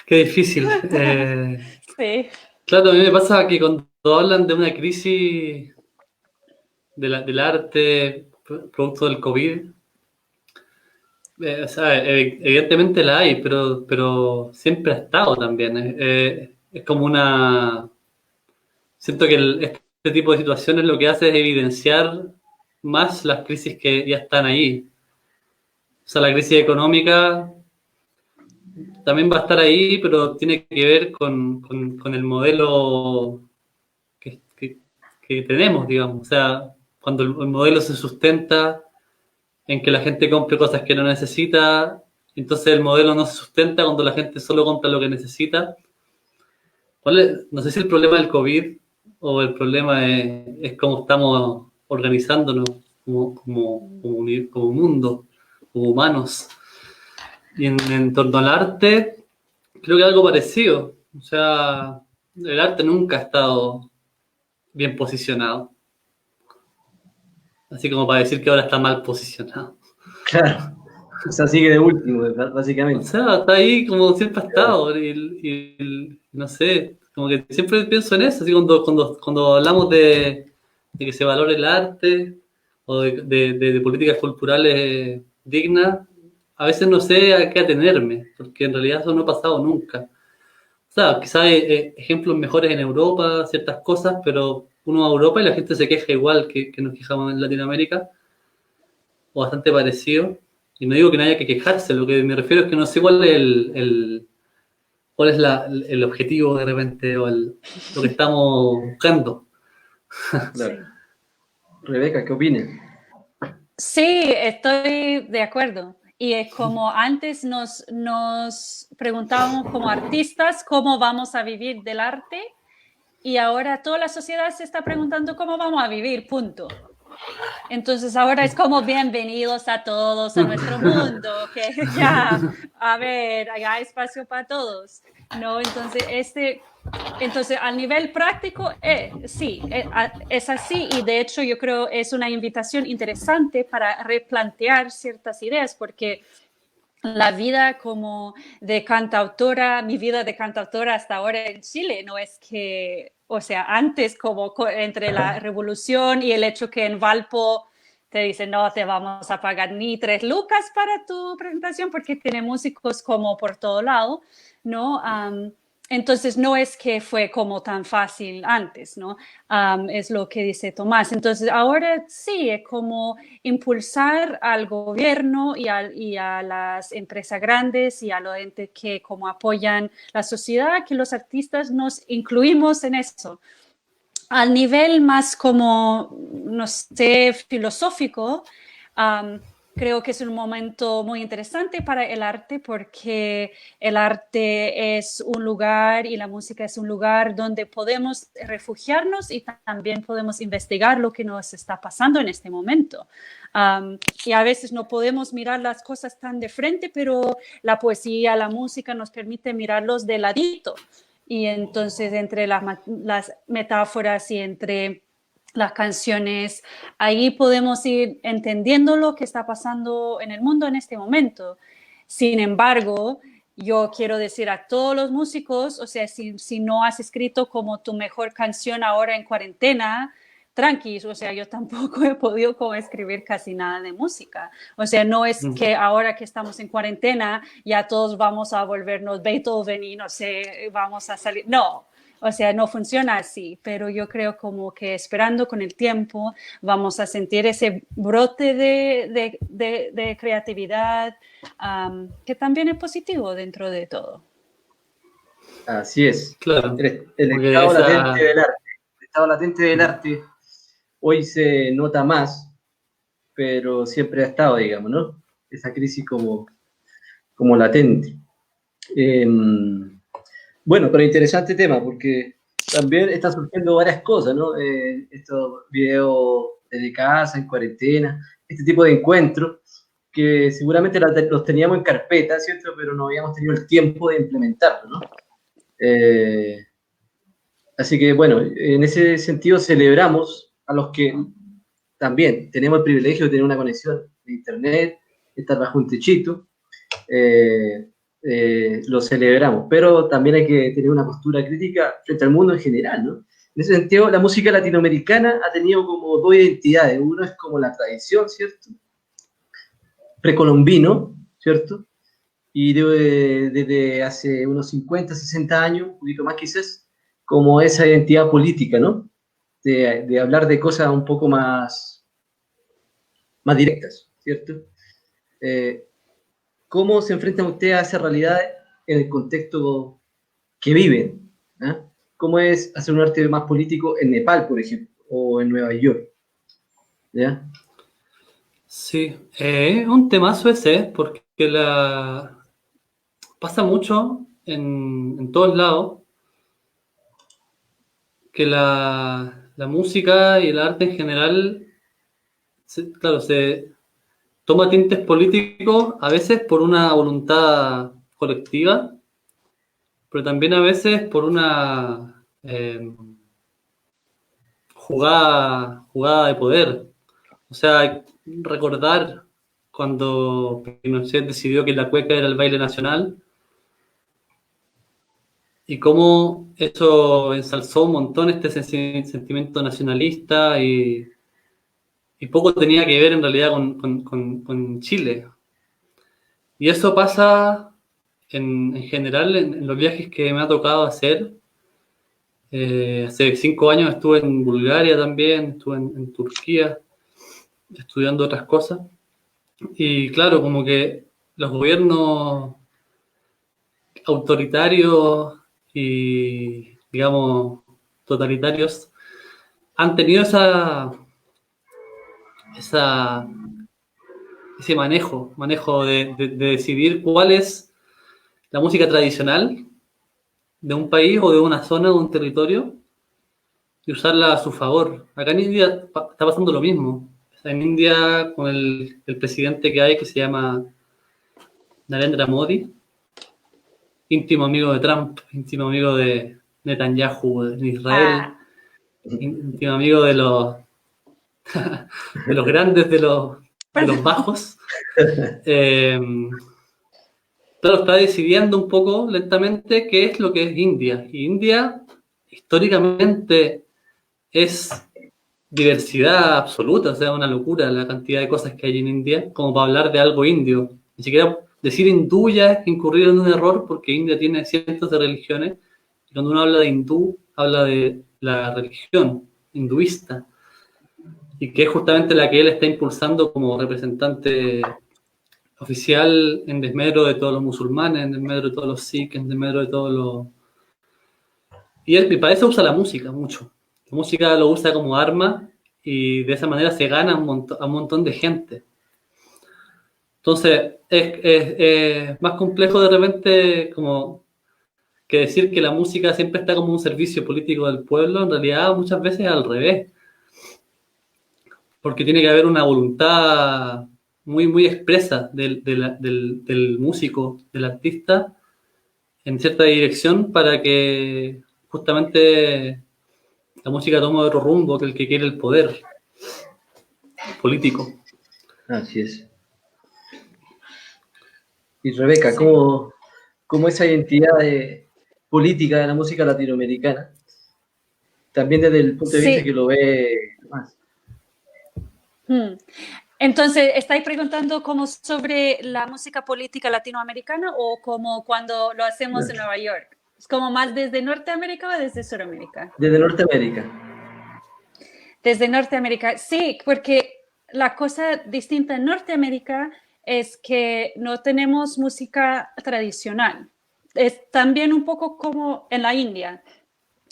difícil. Sí. Claro, a mí me pasa que cuando hablan de una crisis del arte producto del COVID, o sea, evidentemente la hay, pero siempre ha estado también. Es como una... Siento que este tipo de situaciones lo que hace es evidenciar más las crisis que ya están ahí. O sea, la crisis económica también va a estar ahí, pero tiene que ver con el modelo que tenemos, digamos. O sea, cuando el modelo se sustenta en que la gente compre cosas que no necesita, entonces el modelo no se sustenta cuando la gente solo compra lo que necesita. No sé si el problema del COVID o el problema es cómo estamos organizándonos como mundo, como humanos. Y en torno al arte, creo que algo parecido. O sea, el arte nunca ha estado bien posicionado. Así como para decir que ahora está mal posicionado. Claro, o sea, sigue de último, O básicamente. sea, está ahí como siempre ha estado. No sé, como que siempre pienso en eso. Así cuando hablamos de que se valore el arte o de políticas culturales dignas, a veces no sé a qué atenerme, porque en realidad eso no ha pasado nunca. O sea, quizás hay ejemplos mejores en Europa, ciertas cosas, pero uno va a Europa y la gente se queja igual que nos quejamos en Latinoamérica, o bastante parecido. Y no digo que no haya que quejarse, lo que me refiero es que no sé cuál es cuál es el objetivo de repente o lo que estamos buscando. Claro. Sí. Rebeca, ¿qué opinas? Sí, estoy de acuerdo. Y es como antes nos preguntábamos como artistas cómo vamos a vivir del arte y ahora toda la sociedad se está preguntando cómo vamos a vivir, punto. Entonces ahora es como bienvenidos a todos a nuestro mundo, que ya, a ver, hay espacio para todos, ¿no? Entonces al nivel práctico, sí, es así y de hecho yo creo es una invitación interesante para replantear ciertas ideas porque la vida como de cantautora, mi vida de cantautora hasta ahora en Chile, no es que, o sea, antes como entre la revolución y el hecho que en Valpo te dicen, no te vamos a pagar ni 3 lucas para tu presentación porque tiene músicos como por todo lado, ¿no? Entonces, no es que fue como tan fácil antes, ¿no? Es lo que dice Tomás. Entonces, ahora sí, es como impulsar al gobierno y a las empresas grandes y a los entes que como apoyan la sociedad, que los artistas nos incluimos en eso. Al nivel más como, no sé, filosófico, creo que es un momento muy interesante para el arte porque el arte es un lugar y la música es un lugar donde podemos refugiarnos y también podemos investigar lo que nos está pasando en este momento. Y a veces no podemos mirar las cosas tan de frente, pero la poesía, la música nos permite mirarlos de ladito. Y entonces entre las metáforas y entre las canciones, ahí podemos ir entendiendo lo que está pasando en el mundo en este momento. Sin embargo, yo quiero decir a todos los músicos, o sea, si no has escrito como tu mejor canción ahora en cuarentena, tranquis, o sea, yo tampoco he podido como escribir casi nada de música. O sea, no es que ahora que estamos en cuarentena ya todos vamos a volvernos Beethoven y no sé, vamos a salir. No, o sea, no funciona así, pero yo creo como que esperando con el tiempo vamos a sentir ese brote de creatividad que también es positivo dentro de todo. Así es. Claro. El estado latente del arte. El estado latente del arte hoy se nota más, pero siempre ha estado, digamos, ¿no? Esa crisis como latente. Bueno, pero interesante tema, porque también están surgiendo varias cosas, ¿no? Estos videos desde casa, en cuarentena, este tipo de encuentros, que seguramente los teníamos en carpeta, ¿cierto? Pero no habíamos tenido el tiempo de implementarlo, ¿no? Así que, bueno, en ese sentido celebramos a los que también tenemos el privilegio de tener una conexión de internet, estar bajo un techito, lo celebramos, pero también hay que tener una postura crítica frente al mundo en general, ¿no? En ese sentido, la música latinoamericana ha tenido como dos identidades. Uno es como la tradición, ¿cierto? Precolombino, ¿cierto? Y desde hace unos 50, 60 años, un poquito más quizás, como esa identidad política, ¿no? De hablar de cosas un poco más directas, ¿cierto? ¿Cómo se enfrenta usted a esa realidad en el contexto que viven? ¿Eh? ¿Cómo es hacer un arte más político en Nepal, por ejemplo, o en Nueva York? ¿Ya? Sí, es un temazo ese, porque pasa mucho en todos lados que la música y el arte en general, claro, se toma tintes políticos a veces por una voluntad colectiva, pero también a veces por una jugada de poder. O sea, recordar cuando Pinochet decidió que la cueca era el baile nacional y cómo eso ensalzó un montón este sentimiento nacionalista y poco tenía que ver en realidad con Chile. Y eso pasa en general en los viajes que me ha tocado hacer. Hace 5 años estuve en Bulgaria también, estuve en Turquía estudiando otras cosas. Y claro, como que los gobiernos autoritarios y, digamos, totalitarios han tenido ese manejo de decidir cuál es la música tradicional de un país o de una zona, de un territorio, y usarla a su favor. Acá en India está pasando lo mismo. En India, con el presidente que hay, que se llama Narendra Modi, íntimo amigo de Trump, íntimo amigo de Netanyahu en Israel, íntimo amigo de los de los grandes, de los bajos. Claro, está decidiendo un poco lentamente qué es lo que es India. Y India, históricamente, es diversidad absoluta, o sea, una locura la cantidad de cosas que hay en India, como para hablar de algo indio. Ni siquiera decir hindú ya es incurrir en un error, porque India tiene cientos de religiones Y cuando uno habla de hindú, habla de la religión hinduista, y que es justamente la que él está impulsando como representante oficial en desmedro de todos los musulmanes, en desmedro de todos los sikhs, en desmedro de todos los... Y para eso usa la música mucho. La música lo usa como arma y de esa manera se gana a un montón de gente. Entonces, es más complejo de repente como que decir que la música siempre está como un servicio político del pueblo. En realidad, muchas veces al revés. Porque tiene que haber una voluntad muy, muy expresa del músico, del artista, en cierta dirección para que justamente la música tome otro rumbo que el que quiere el poder político. Así es. Y Rebeca, Sí. ¿cómo esa identidad política de la música latinoamericana, también desde el punto de vista Sí. que lo ve más? Entonces, ¿estáis preguntando como sobre la música política latinoamericana o como cuando lo hacemos en Nueva York? ¿Es como más desde Norteamérica o desde Sudamérica? Desde Norteamérica. Desde Norteamérica, sí, porque la cosa distinta en Norteamérica es que no tenemos música tradicional. Es también un poco como en la India.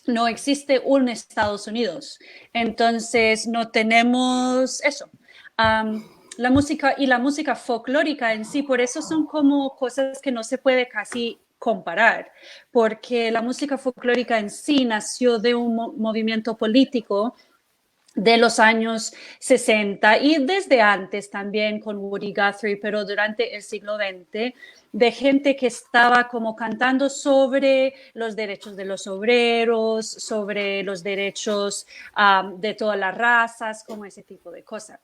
No existe un Estados Unidos. Entonces, no tenemos eso. La música y la música folclórica en sí, por eso son como cosas que no se puede casi comparar, porque la música folclórica en sí nació de un movimiento político de los años 60 y desde antes también con Woody Guthrie, pero durante el siglo XX, de gente que estaba como cantando sobre los derechos de los obreros, sobre los derechos de todas las razas, como ese tipo de cosas.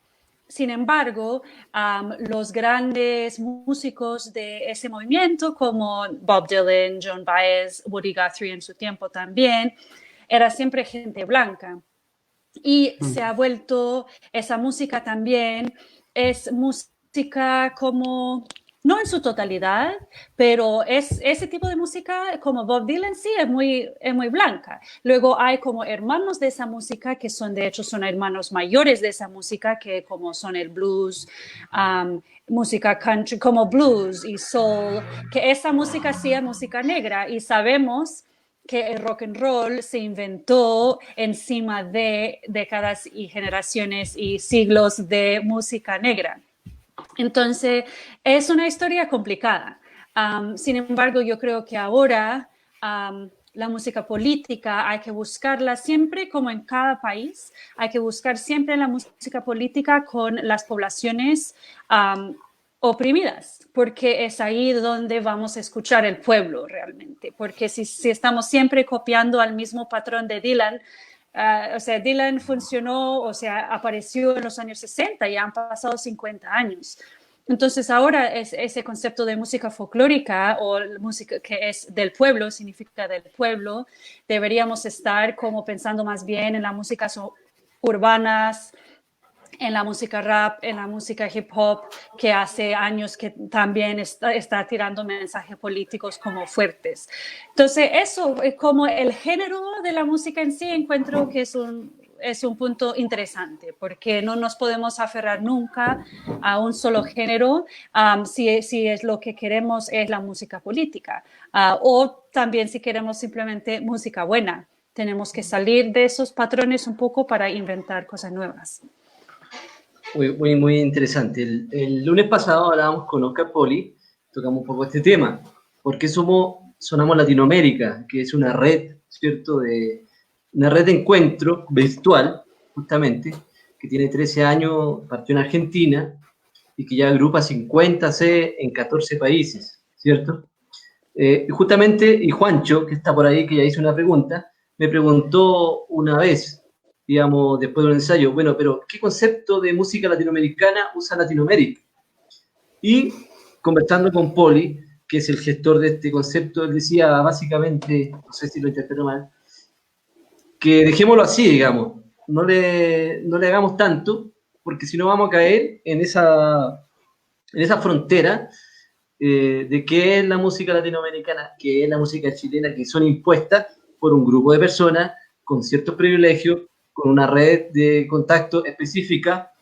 Sin embargo, los grandes músicos de ese movimiento, como Bob Dylan, Joan Baez, Woody Guthrie en su tiempo también, era siempre gente blanca. Y se ha vuelto, esa música también es música como, no en su totalidad, pero es ese tipo de música como Bob Dylan sí es muy blanca. Luego hay como hermanos de esa música que son, de hecho, son hermanos mayores de esa música que como son el blues, música country, como blues y soul, que esa música sí es música negra y sabemos que el rock and roll se inventó encima de décadas y generaciones y siglos de música negra. Entonces, es una historia complicada. Sin embargo, yo creo que ahora la música política hay que buscarla siempre, como en cada país, hay que buscar siempre la música política con las poblaciones oprimidas, porque es ahí donde vamos a escuchar el pueblo realmente, porque si estamos siempre copiando al mismo patrón de Dylan, o sea, Dylan funcionó, o sea, apareció en los años 60 y han pasado 50 años. Entonces ahora ese concepto de música folclórica o música que es del pueblo, significa del pueblo, deberíamos estar como pensando más bien en las músicas urbanas, en la música rap, en la música hip hop, que hace años que también está tirando mensajes políticos como fuertes. Entonces, eso es como el género de la música en sí, encuentro que es un punto interesante, porque no nos podemos aferrar nunca a un solo género si es lo que queremos es la música política, o también si queremos simplemente música buena. Tenemos que salir de esos patrones un poco para inventar cosas nuevas. Muy interesante. El lunes pasado hablábamos con Oscar Poli, tocamos un poco este tema, porque sonamos Latinoamérica, que es una red, ¿cierto? Una red de encuentro virtual, justamente, que tiene 13 años, partió en Argentina, y que ya agrupa 50 en 14 países, ¿cierto? Justamente, y Juancho, que está por ahí, que ya hizo una pregunta, me preguntó una vez, digamos, después de un ensayo, bueno, pero ¿qué concepto de música latinoamericana usa Latinoamérica? Y conversando con Poli, que es el gestor de este concepto, él decía básicamente, no sé si lo interpreto mal, que dejémoslo así, digamos, no le hagamos tanto, porque si no vamos a caer en esa frontera de qué es la música latinoamericana, qué es la música chilena, que son impuestas, por un grupo de personas con ciertos privilegios, con una red de contacto específica,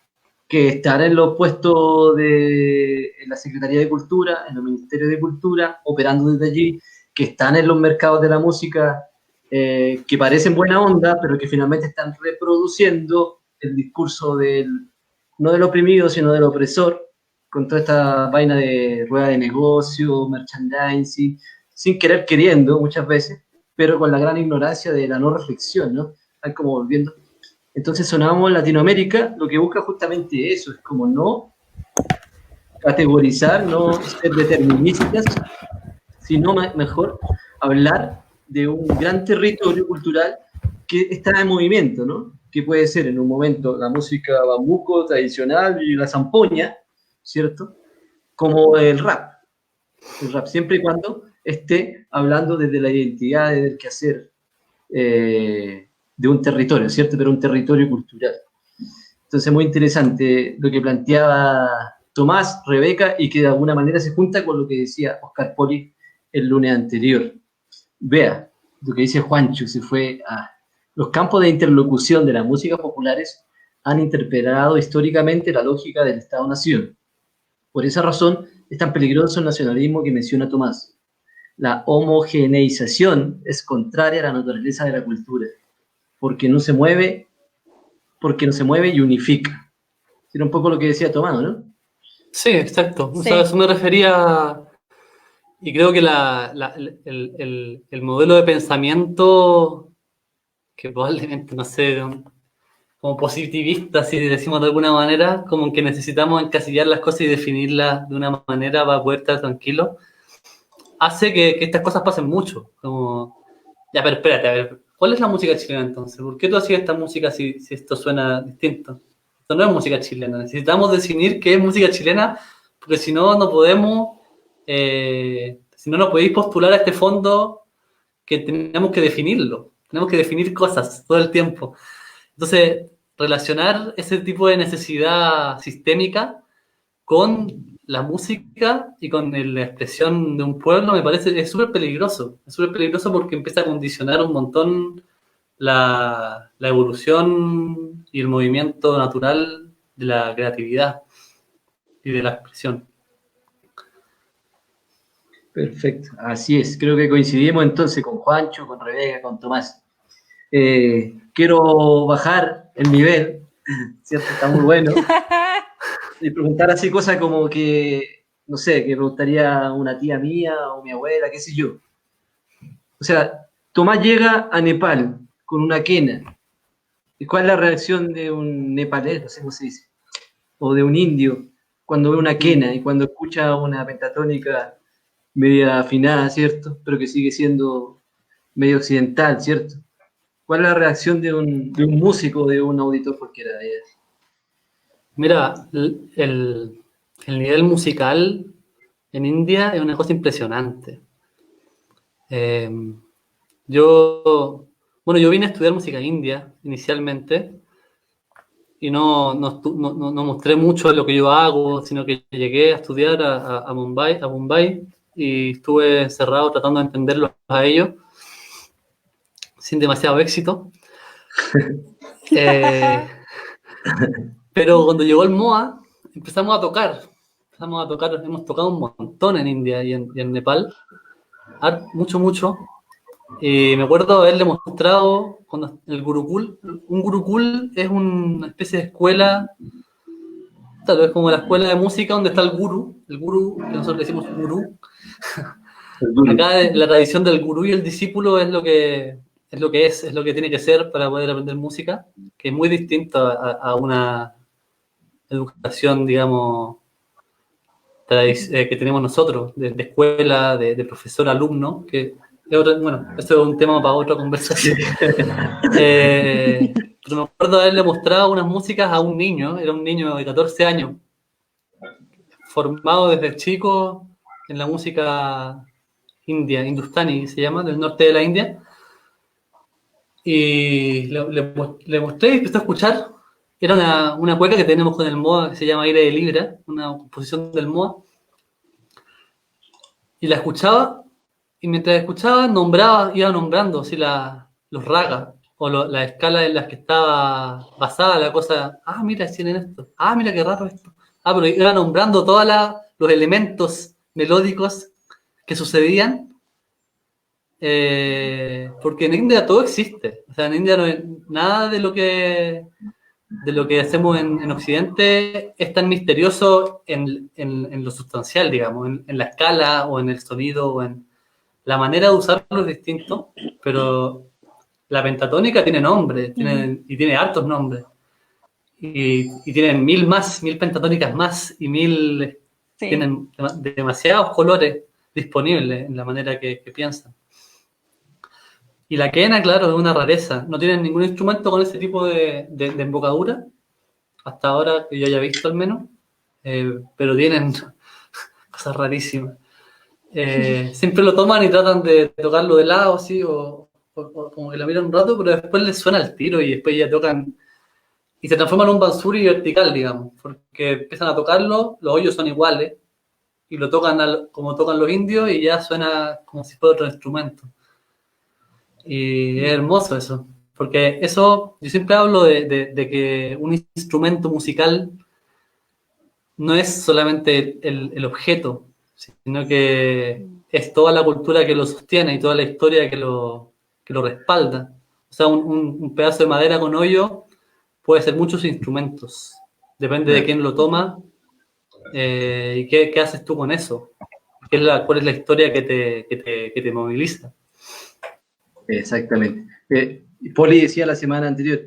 que están en los puestos en la Secretaría de Cultura, en el Ministerio de Cultura, operando desde allí, que están en los mercados de la música, que parecen buena onda, pero que finalmente están reproduciendo el discurso no del oprimido, sino del opresor, con toda esta vaina de rueda de negocio, merchandising, sin querer queriendo muchas veces, pero con la gran ignorancia de la no reflexión, ¿no? Están como volviendo. Entonces Sonámbulos Latinoamérica lo que busca justamente eso, es como no categorizar, no ser deterministas, sino mejor hablar de un gran territorio cultural que está en movimiento, ¿no? Que puede ser en un momento la música bambuco tradicional y la zampoña, ¿cierto? Como el rap, siempre y cuando esté hablando desde la identidad, desde el quehacer de un territorio, ¿cierto? Pero un territorio cultural. Entonces, muy interesante lo que planteaba Tomás, Rebeca, y que de alguna manera se junta con lo que decía Oscar Poli el lunes anterior. Vea, lo que dice Juancho, se fue a... Los campos de interlocución de las músicas populares han interpretado históricamente la lógica del Estado-Nación. Por esa razón, es tan peligroso el nacionalismo que menciona Tomás. La homogeneización es contraria a la naturaleza de la cultura, porque no se mueve y unifica. Era un poco lo que decía Tomás, ¿no? Sí, exacto. Sí. O sea, eso me refería, y creo que el modelo de pensamiento, que probablemente, no sé, como positivista, si decimos de alguna manera, como que necesitamos encasillar las cosas y definirlas de una manera para poder estar tranquilos, hace que estas cosas pasen mucho. Como, ya, pero espérate, a ver, ¿cuál es la música chilena entonces? ¿Por qué tú hacías esta música si esto suena distinto? Esto no es música chilena. Necesitamos definir qué es música chilena, porque si no, no podemos, si no, no podéis postular a este fondo que tenemos que definirlo. Tenemos que definir cosas todo el tiempo. Entonces, relacionar ese tipo de necesidad sistémica con la música y con la expresión de un pueblo me parece es súper peligroso. Es súper peligroso porque empieza a condicionar un montón la evolución y el movimiento natural de la creatividad y de la expresión. Perfecto, así es. Creo que coincidimos entonces con Juancho, con Rebeca, con Tomás. Quiero bajar el nivel, ¿cierto? Está muy bueno. Y preguntar así cosas como que, no sé, que preguntaría una tía mía o mi abuela, qué sé yo. O sea, Tomás llega a Nepal con una quena. ¿Y cuál es la reacción de un nepalés, no sé cómo se dice, o de un indio cuando ve una quena y cuando escucha una pentatónica media afinada, ¿cierto? Pero que sigue siendo medio occidental, ¿cierto? ¿Cuál es la reacción de un músico, de un auditor cualquiera de ellas? Mira, el nivel musical en India es una cosa impresionante. Yo vine a estudiar música india inicialmente y no mostré mucho de lo que yo hago, sino que llegué a estudiar a Mumbai y estuve encerrado tratando de entenderlos a ellos sin demasiado éxito. Pero cuando llegó el MOA empezamos a tocar, hemos tocado un montón en India y en Nepal, mucho. Y me acuerdo haberle mostrado cuando el Gurukul. Un Gurukul es una especie de escuela, tal vez como la escuela de música donde está el guru, que nosotros le decimos gurú. Acá la tradición del gurú y el discípulo es lo que tiene que ser para poder aprender música, que es muy distinto a una educación, digamos, que tenemos nosotros, de escuela, de profesor-alumno, que bueno, eso es un tema para otra conversación. Pero me acuerdo de haberle mostrado unas músicas a un niño, era un niño de 14 años, formado desde chico en la música india, hindustani se llama, del norte de la India. Y le mostré y empezó a escuchar. Era una cueca que tenemos con el MOA que se llama Aire de Libra, una composición del MOA. Y la escuchaba Y mientras escuchaba, iba nombrando así los ragas o la escala en las que estaba basada la cosa. Ah, mira, tienen esto. Ah, mira qué raro esto. Ah, pero iba nombrando todos los elementos melódicos que sucedían. Porque en India todo existe. O sea, en India no hay nada de lo que hacemos en Occidente es tan misterioso en lo sustancial, digamos, en la escala o en el sonido o en la manera de usarlo es distinto, pero la pentatónica tiene nombre, y tiene hartos nombres. Y tienen mil pentatónicas más, y Sí. tienen demasiados colores disponibles en la manera que piensan. Y la quena, claro, es una rareza. No tienen ningún instrumento con ese tipo de embocadura, hasta ahora que yo haya visto al menos, pero tienen cosas rarísimas. Siempre lo toman y tratan de tocarlo de lado, así, o como que la miran un rato, pero después les suena el tiro y después ya tocan y se transforman en un bansuri vertical, digamos, porque empiezan a tocarlo, los hoyos son iguales y lo tocan como tocan los indios y ya suena como si fuera otro instrumento. Y es hermoso eso, porque eso, yo siempre hablo de que un instrumento musical no es solamente el objeto, sino que es toda la cultura que lo sostiene y toda la historia que lo respalda. O sea, un pedazo de madera con hoyo puede ser muchos instrumentos. Depende de quién lo toma y qué haces tú con eso. ¿Cuál es la historia que te moviliza? Exactamente. Poli decía la semana anterior,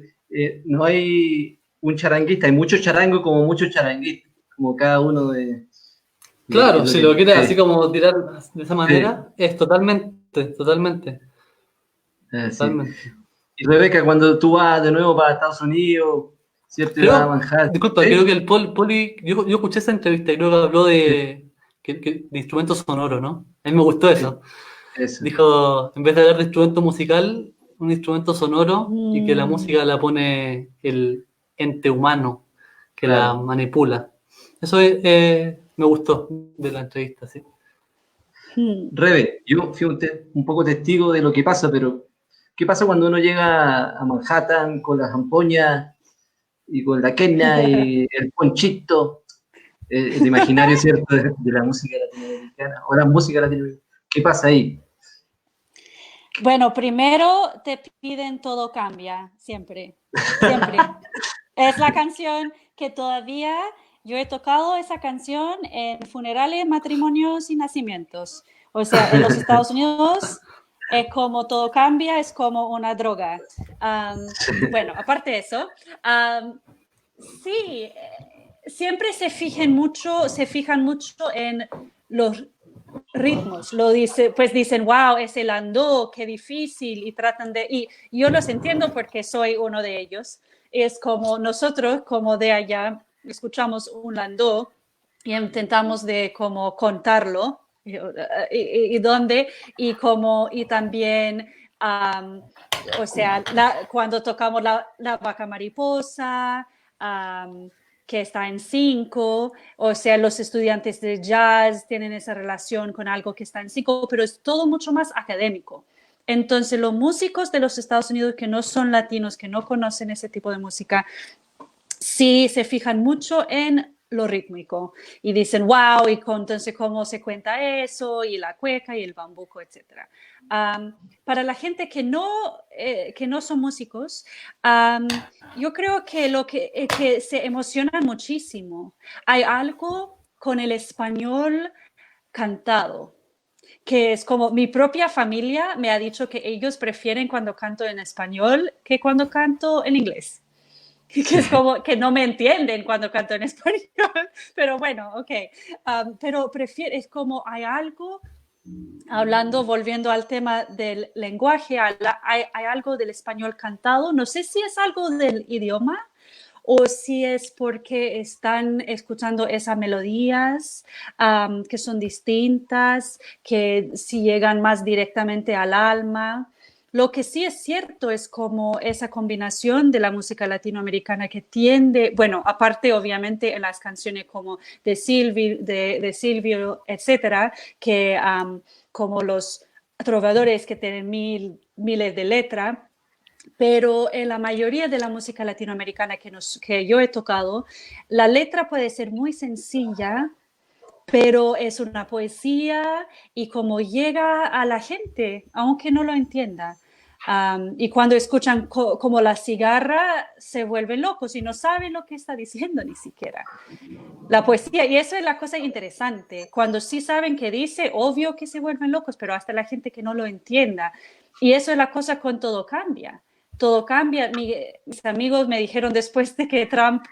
no hay un charanguista, hay muchos charangos como muchos charanguistas, como cada uno de... Claro, si lo quieres así sí. como tirar de esa manera, es totalmente. Sí. Y Rebeca, cuando tú vas de nuevo para Estados Unidos, ¿cierto? Y vas a Manhattan. Disculpa, ¿Sí? creo que el Poli, yo escuché esa entrevista y creo que habló de instrumentos sonoros, ¿no? A mí me gustó eso. Eso. Dijo, en vez de hablar de instrumento musical, un instrumento sonoro y que la música la pone el ente humano que la manipula. Eso me gustó de la entrevista, sí. Rebe, yo fui un poco testigo de lo que pasa, pero ¿qué pasa cuando uno llega a Manhattan con las ampoñas y con la quena y el ponchito? El imaginario, ¿cierto?, de la música latinoamericana o la música latinoamericana. ¿Qué pasa ahí? Bueno, primero te piden Todo Cambia, siempre. Es la canción que todavía yo he tocado esa canción en funerales, matrimonios y nacimientos. O sea, en los Estados Unidos es como Todo Cambia, es como una droga. Bueno, aparte de eso, sí, siempre se fijan mucho en los ritmos, pues dicen, wow, ese landó, qué difícil, y tratan y yo los entiendo porque soy uno de ellos. Es como nosotros, como de allá, escuchamos un landó y intentamos de como contarlo, y dónde, y también, o sea, cuando tocamos la vaca mariposa, que está en 5, o sea, los estudiantes de jazz tienen esa relación con algo que está en 5, pero es todo mucho más académico. Entonces, los músicos de los Estados Unidos que no son latinos, que no conocen ese tipo de música, sí se fijan mucho en lo rítmico y dicen, wow, y entonces cómo se cuenta eso, y la cueca y el bambuco, etc. Para la gente que no son músicos, yo creo que se emocionan muchísimo. Hay algo con el español cantado, que es como mi propia familia me ha dicho que ellos prefieren cuando canto en español que cuando canto en inglés. Que es como que no me entienden cuando canto en español, pero bueno, ok. Pero es como hay algo, volviendo al tema del lenguaje, hay algo del español cantado, no sé si es algo del idioma o si es porque están escuchando esas melodías que son distintas, que si llegan más directamente al alma. Lo que sí es cierto es como esa combinación de la música latinoamericana que tiende, bueno, aparte obviamente en las canciones como de Silvio, etcétera, que como los trovadores que tienen miles de letras, pero en la mayoría de la música latinoamericana que yo he tocado, la letra puede ser muy sencilla, pero es una poesía y como llega a la gente, aunque no lo entienda. Y cuando escuchan como la cigarra, se vuelven locos y no saben lo que está diciendo ni siquiera. La poesía, y eso es la cosa interesante. Cuando sí saben qué dice, obvio que se vuelven locos, pero hasta la gente que no lo entienda. Y eso es la cosa con Todo Cambia. Todo cambia. Mis amigos me dijeron después de que Trump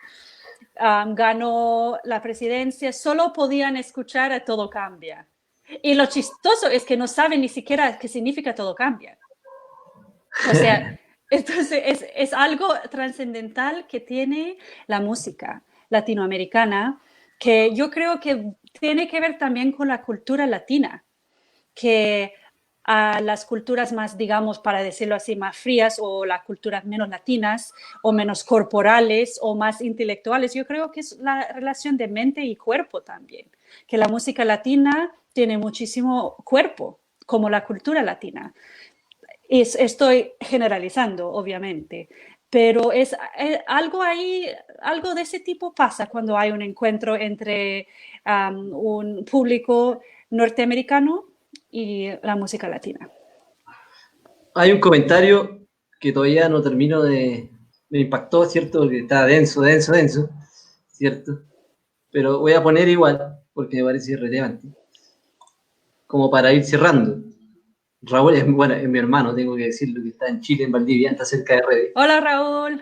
ganó la presidencia, solo podían escuchar a Todo Cambia. Y lo chistoso es que no saben ni siquiera qué significa Todo Cambia. O sea, entonces es algo trascendental que tiene la música latinoamericana, que yo creo que tiene que ver también con la cultura latina, que a las culturas más, digamos, para decirlo así, más frías, o las culturas menos latinas o menos corporales o más intelectuales, yo creo que es la relación de mente y cuerpo también, que la música latina tiene muchísimo cuerpo, como la cultura latina. Estoy generalizando, obviamente, pero es algo ahí, algo de ese tipo pasa cuando hay un encuentro entre un público norteamericano y la música latina. Hay un comentario que todavía no termino me impactó, ¿cierto? Que está denso, ¿cierto? Pero voy a poner igual, porque me parece irrelevante, como para ir cerrando. Raúl es mi hermano, tengo que decirlo, que está en Chile, en Valdivia, está cerca de Redes. Hola, Raúl.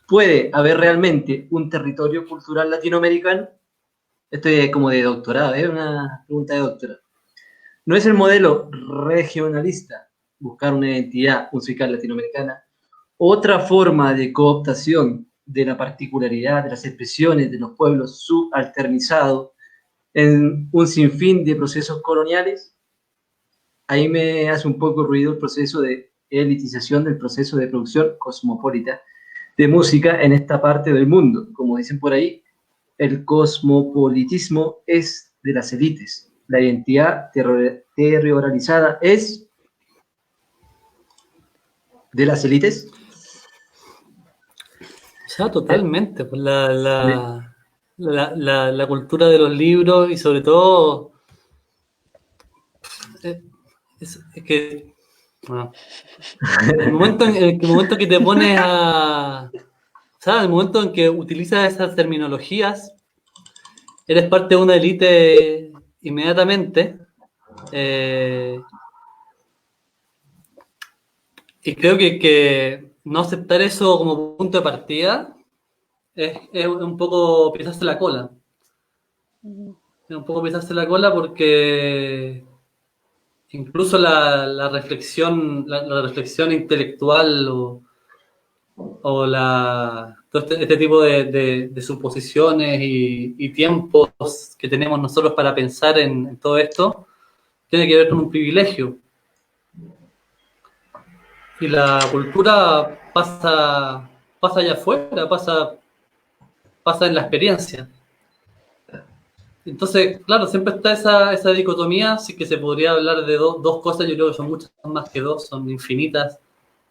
¿Puede haber realmente un territorio cultural latinoamericano? Esto es como de doctorado, es una pregunta de doctorado. ¿No es el modelo regionalista buscar una identidad musical latinoamericana otra forma de cooptación de la particularidad de las expresiones de los pueblos subalternizados en un sinfín de procesos coloniales? Ahí me hace un poco ruido el proceso de elitización del proceso de producción cosmopolita de música en esta parte del mundo. Como dicen por ahí, el cosmopolitismo es de las élites. La identidad territorializada es de las élites. Ya, totalmente. Pues la cultura de los libros y sobre todo es que bueno, el momento que te pones a... O sea, el momento en que utilizas esas terminologías, eres parte de una élite inmediatamente. Y creo que no aceptar eso como punto de partida es un poco pisarse la cola. Es un poco pisarse la cola porque incluso la reflexión intelectual o todo este tipo de suposiciones y tiempos que tenemos nosotros para pensar en todo esto tiene que ver con un privilegio. Y la cultura pasa allá afuera, pasa en la experiencia. Entonces, claro, siempre está esa dicotomía, sí que se podría hablar de dos cosas, yo creo que son muchas más que dos, son infinitas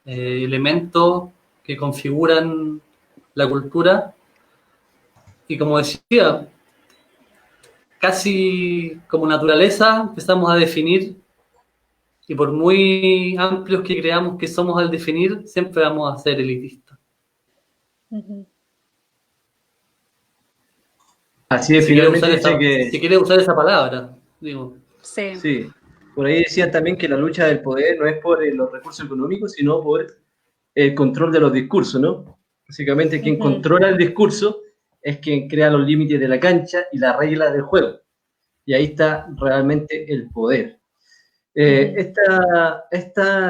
elementos que configuran la cultura. Y como decía, casi como naturaleza empezamos a definir, y por muy amplios que creamos que somos al definir, siempre vamos a ser elitistas. Así es, finalmente si quieres usar esa palabra, digo. Sí. Por ahí decían también que la lucha del poder no es por los recursos económicos, sino por el control de los discursos, ¿no? Básicamente quien controla el discurso es quien crea los límites de la cancha y las reglas del juego. Y ahí está realmente el poder. Esta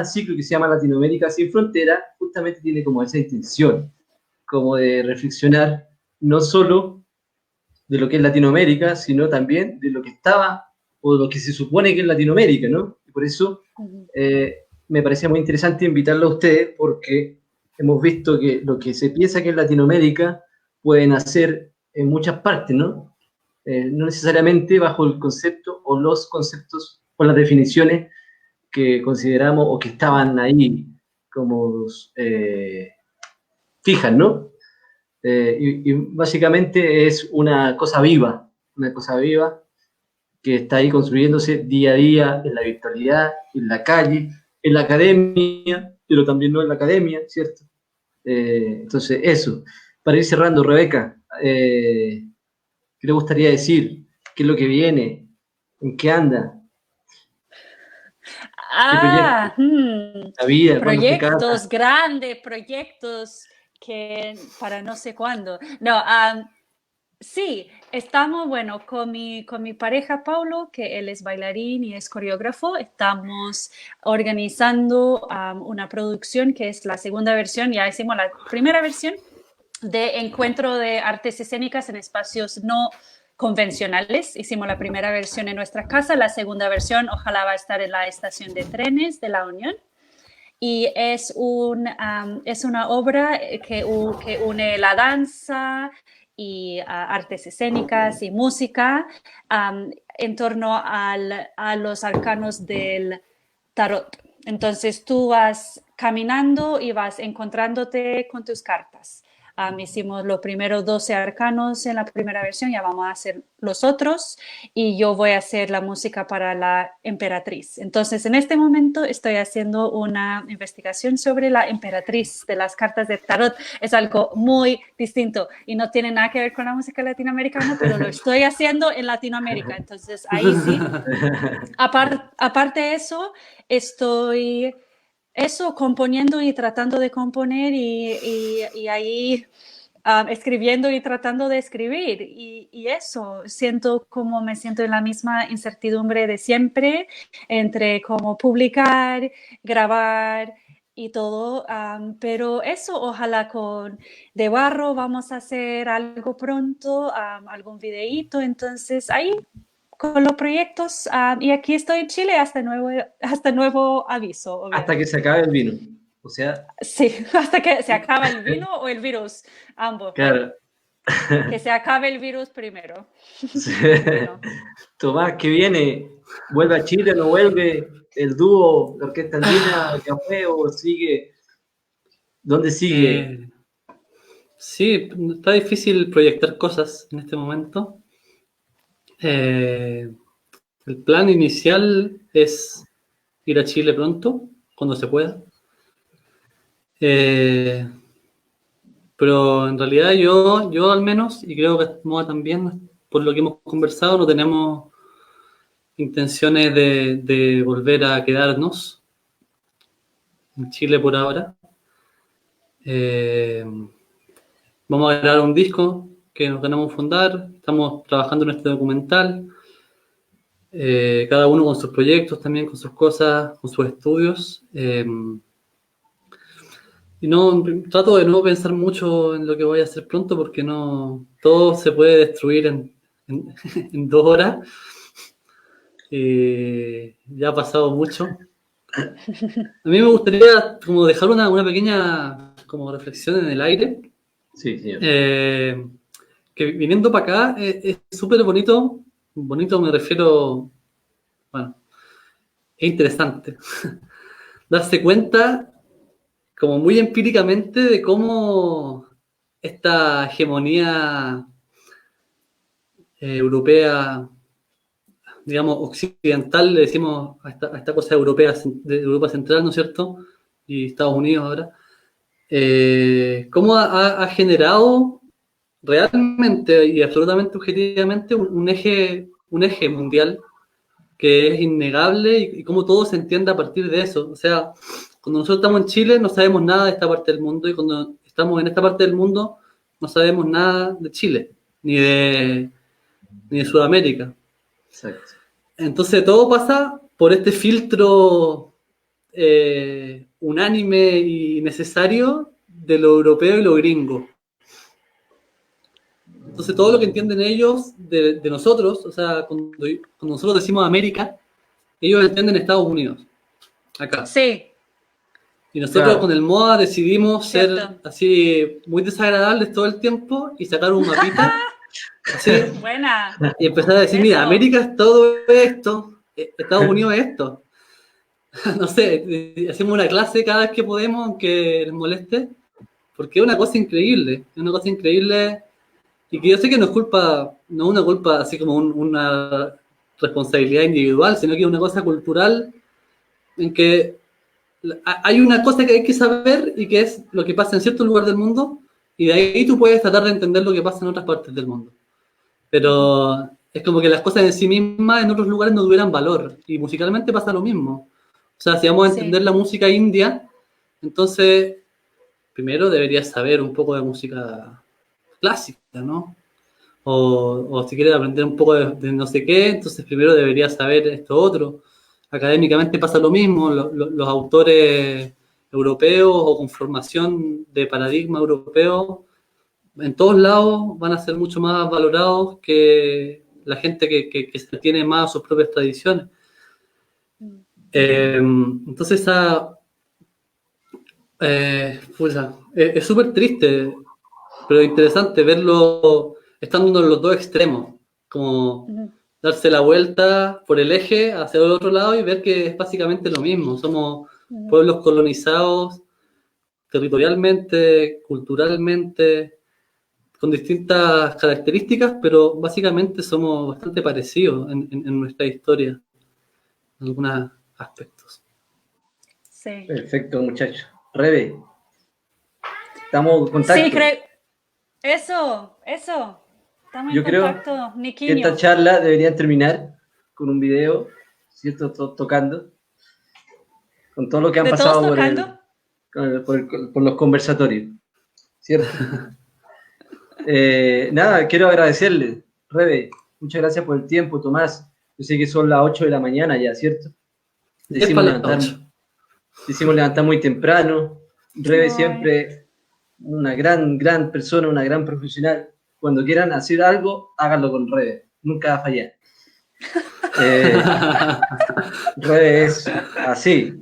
ciclo que se llama Latinoamérica sin frontera justamente tiene como esa intención, como de reflexionar no solo de lo que es Latinoamérica, sino también de lo que estaba o de lo que se supone que es Latinoamérica, ¿no? Y por eso me parecía muy interesante invitarlo a ustedes, porque hemos visto que lo que se piensa que es Latinoamérica puede nacer en muchas partes, ¿no? No necesariamente bajo el concepto o los conceptos o las definiciones que consideramos o que estaban ahí como fijas, ¿no? Y básicamente es una cosa viva que está ahí construyéndose día a día en la virtualidad, en la calle, en la academia, pero también no en la academia, ¿cierto? Entonces, eso. Para ir cerrando, Rebeca, ¿qué le gustaría decir? ¿Qué es lo que viene? ¿En qué anda? ¿Qué proyecto? La vida, ¿cuándo se casa? Proyectos grandes, proyectos que para no sé cuándo. No, sí, estamos, bueno, con mi pareja Paulo, que él es bailarín y es coreógrafo, estamos organizando una producción que es la segunda versión, ya hicimos la primera versión de Encuentro de Artes Escénicas en Espacios No Convencionales. Hicimos la primera versión en nuestra casa, la segunda versión ojalá va a estar en la estación de trenes de La Unión. Y es una obra que une la danza y artes escénicas y música en torno a los arcanos del tarot. Entonces tú vas caminando y vas encontrándote con tus cartas. Hicimos los primeros 12 arcanos en la primera versión, ya vamos a hacer los otros y yo voy a hacer la música para la emperatriz. Entonces, en este momento estoy haciendo una investigación sobre la emperatriz de las cartas de tarot. Es algo muy distinto y no tiene nada que ver con la música latinoamericana, pero lo estoy haciendo en Latinoamérica. Entonces, ahí sí. Aparte de eso, estoy componiendo y tratando de componer y ahí escribiendo y tratando de escribir y eso, me siento en la misma incertidumbre de siempre entre cómo publicar, grabar y todo, pero eso, ojalá con De Barro vamos a hacer algo pronto, algún videíto, entonces ahí con los proyectos y aquí estoy en Chile hasta nuevo aviso. Obviamente. Hasta que se acabe el vino. O sea... Sí, hasta que se acabe el vino o el virus, ambos. Claro. Que se acabe el virus primero. Sí. Bueno. Tomás, ¿qué viene? ¿Vuelve a Chile o no vuelve? ¿El dúo, la Orquesta Andina, el café o sigue? ¿Dónde sigue? Sí, está difícil proyectar cosas en este momento. El plan inicial es ir a Chile pronto, cuando se pueda. Pero en realidad yo al menos, y creo que Moa también, por lo que hemos conversado, no tenemos intenciones de volver a quedarnos en Chile por ahora. Vamos a grabar un disco que nos queremos fundar, estamos trabajando en este documental, cada uno con sus proyectos también, con sus cosas, con sus estudios. Y trato de no pensar mucho en lo que voy a hacer pronto porque todo se puede destruir en 2 horas. Ya ha pasado mucho. A mí me gustaría como dejar una pequeña como reflexión en el aire. Sí, señor. Que viniendo para acá es súper bonito. Bonito me refiero, bueno, es interesante darse cuenta como muy empíricamente de cómo esta hegemonía europea, digamos, occidental, le decimos a esta cosa europea, de Europa Central, ¿no es cierto? Y Estados Unidos ahora, cómo ha generado realmente y absolutamente objetivamente un eje mundial que es innegable y cómo todo se entiende a partir de eso. O sea, cuando nosotros estamos en Chile no sabemos nada de esta parte del mundo y cuando estamos en esta parte del mundo no sabemos nada de Chile, ni de Sudamérica. Exacto. Entonces todo pasa por este filtro unánime y necesario de lo europeo y lo gringo. Entonces todo lo que entienden ellos de nosotros, o sea, cuando nosotros decimos América, ellos entienden Estados Unidos, acá. Sí. Y nosotros con el MOA decidimos ser así muy desagradables todo el tiempo y sacar un mapita así. Buena. Y empezar a decir, mira, América es todo esto, Estados Unidos es esto. No sé, hacemos una clase cada vez que podemos, aunque les moleste, porque es una cosa increíble, y que yo sé que no es culpa, no es una culpa así como una responsabilidad individual, sino que es una cosa cultural en que hay una cosa que hay que saber y que es lo que pasa en cierto lugar del mundo, y de ahí tú puedes tratar de entender lo que pasa en otras partes del mundo. Pero es como que las cosas en sí mismas en otros lugares no tuvieran valor, y musicalmente pasa lo mismo. O sea, si vamos a entender la música india, entonces primero deberías saber un poco de música clásica, ¿no? O si quieres aprender un poco de no sé qué, entonces primero deberías saber esto otro. Académicamente pasa lo mismo, los autores europeos o con formación de paradigma europeo, en todos lados van a ser mucho más valorados que la gente que se tiene más a sus propias tradiciones. Entonces es súper triste, pero interesante verlo estando en los dos extremos, como darse la vuelta por el eje hacia el otro lado y ver que es básicamente lo mismo. Somos pueblos colonizados territorialmente, culturalmente, con distintas características, pero básicamente somos bastante parecidos en nuestra historia, en algunos aspectos. Sí. Perfecto, muchachos. Rebe, estamos en contacto. Sí, creo. Eso. Estamos en contacto, Niquiño. Que esta charla debería terminar con un video, ¿cierto? Tocando. Con todo lo que han pasado por los conversatorios, ¿cierto? Nada, quiero agradecerle, Rebe, muchas gracias por el tiempo, Tomás. Yo sé que son las 8 de la mañana ya, ¿cierto? Te hicimos levantar muy temprano. Rebe siempre una gran persona, una gran profesional. Cuando quieran hacer algo, háganlo con Rebe. Nunca va a fallar. Rebe es así.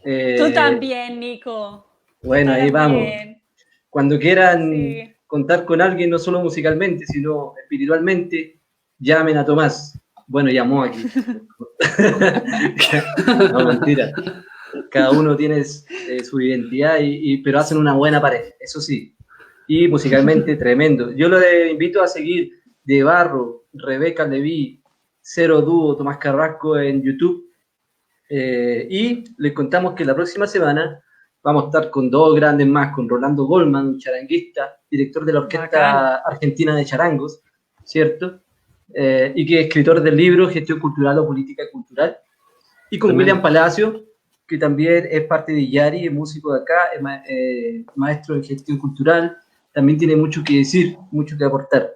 Tú también, Nico. Bueno, ahí vamos. Cuando quieran contar con alguien, no solo musicalmente, sino espiritualmente, llamen a Tomás. Bueno, llamó aquí. No, mentira. Cada uno tiene su identidad, pero hacen una buena pareja, eso sí. Y musicalmente tremendo. Yo lo invito a seguir De Barro, Rebeca Leví, Cero Dúo, Tomás Carrasco en YouTube. Y les contamos que la próxima semana vamos a estar con dos grandes más, con Rolando Goldman, un charanguista, director de la Orquesta Argentina de Charangos, ¿cierto? Y que es escritor del libro Gestión Cultural o Política Cultural. Y con William Palacio, que también es parte de Yari, es músico de acá, es maestro en gestión cultural, también tiene mucho que decir, mucho que aportar.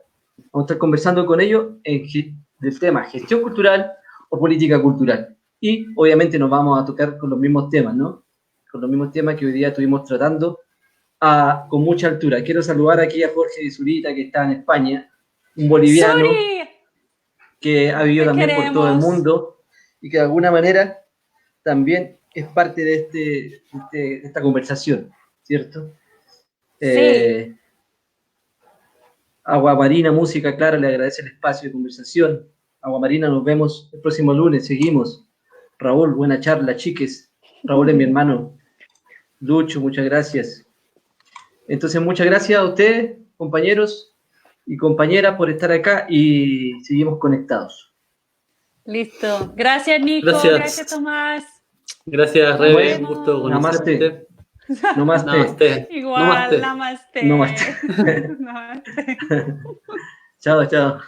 Vamos a estar conversando con ellos del tema gestión cultural o política cultural. Y obviamente nos vamos a tocar con los mismos temas, ¿no? Con los mismos temas que hoy día estuvimos tratando con mucha altura. Quiero saludar aquí a Jorge de Zurita, que está en España, un boliviano que ha vivido también por todo el mundo y que de alguna manera también es parte de esta conversación, ¿cierto? Sí. Agua Marina, Música Clara, le agradece el espacio de conversación. Agua Marina, nos vemos el próximo lunes, seguimos. Raúl, buena charla, chiques. Raúl es mi hermano. Lucho, muchas gracias. Entonces, muchas gracias a ustedes, compañeros y compañeras, por estar acá y seguimos conectados. Listo. Gracias, Nico. Gracias Tomás. Gracias, Rebe. Un gusto conocerte. Namaste. Igual, namaste. Chao.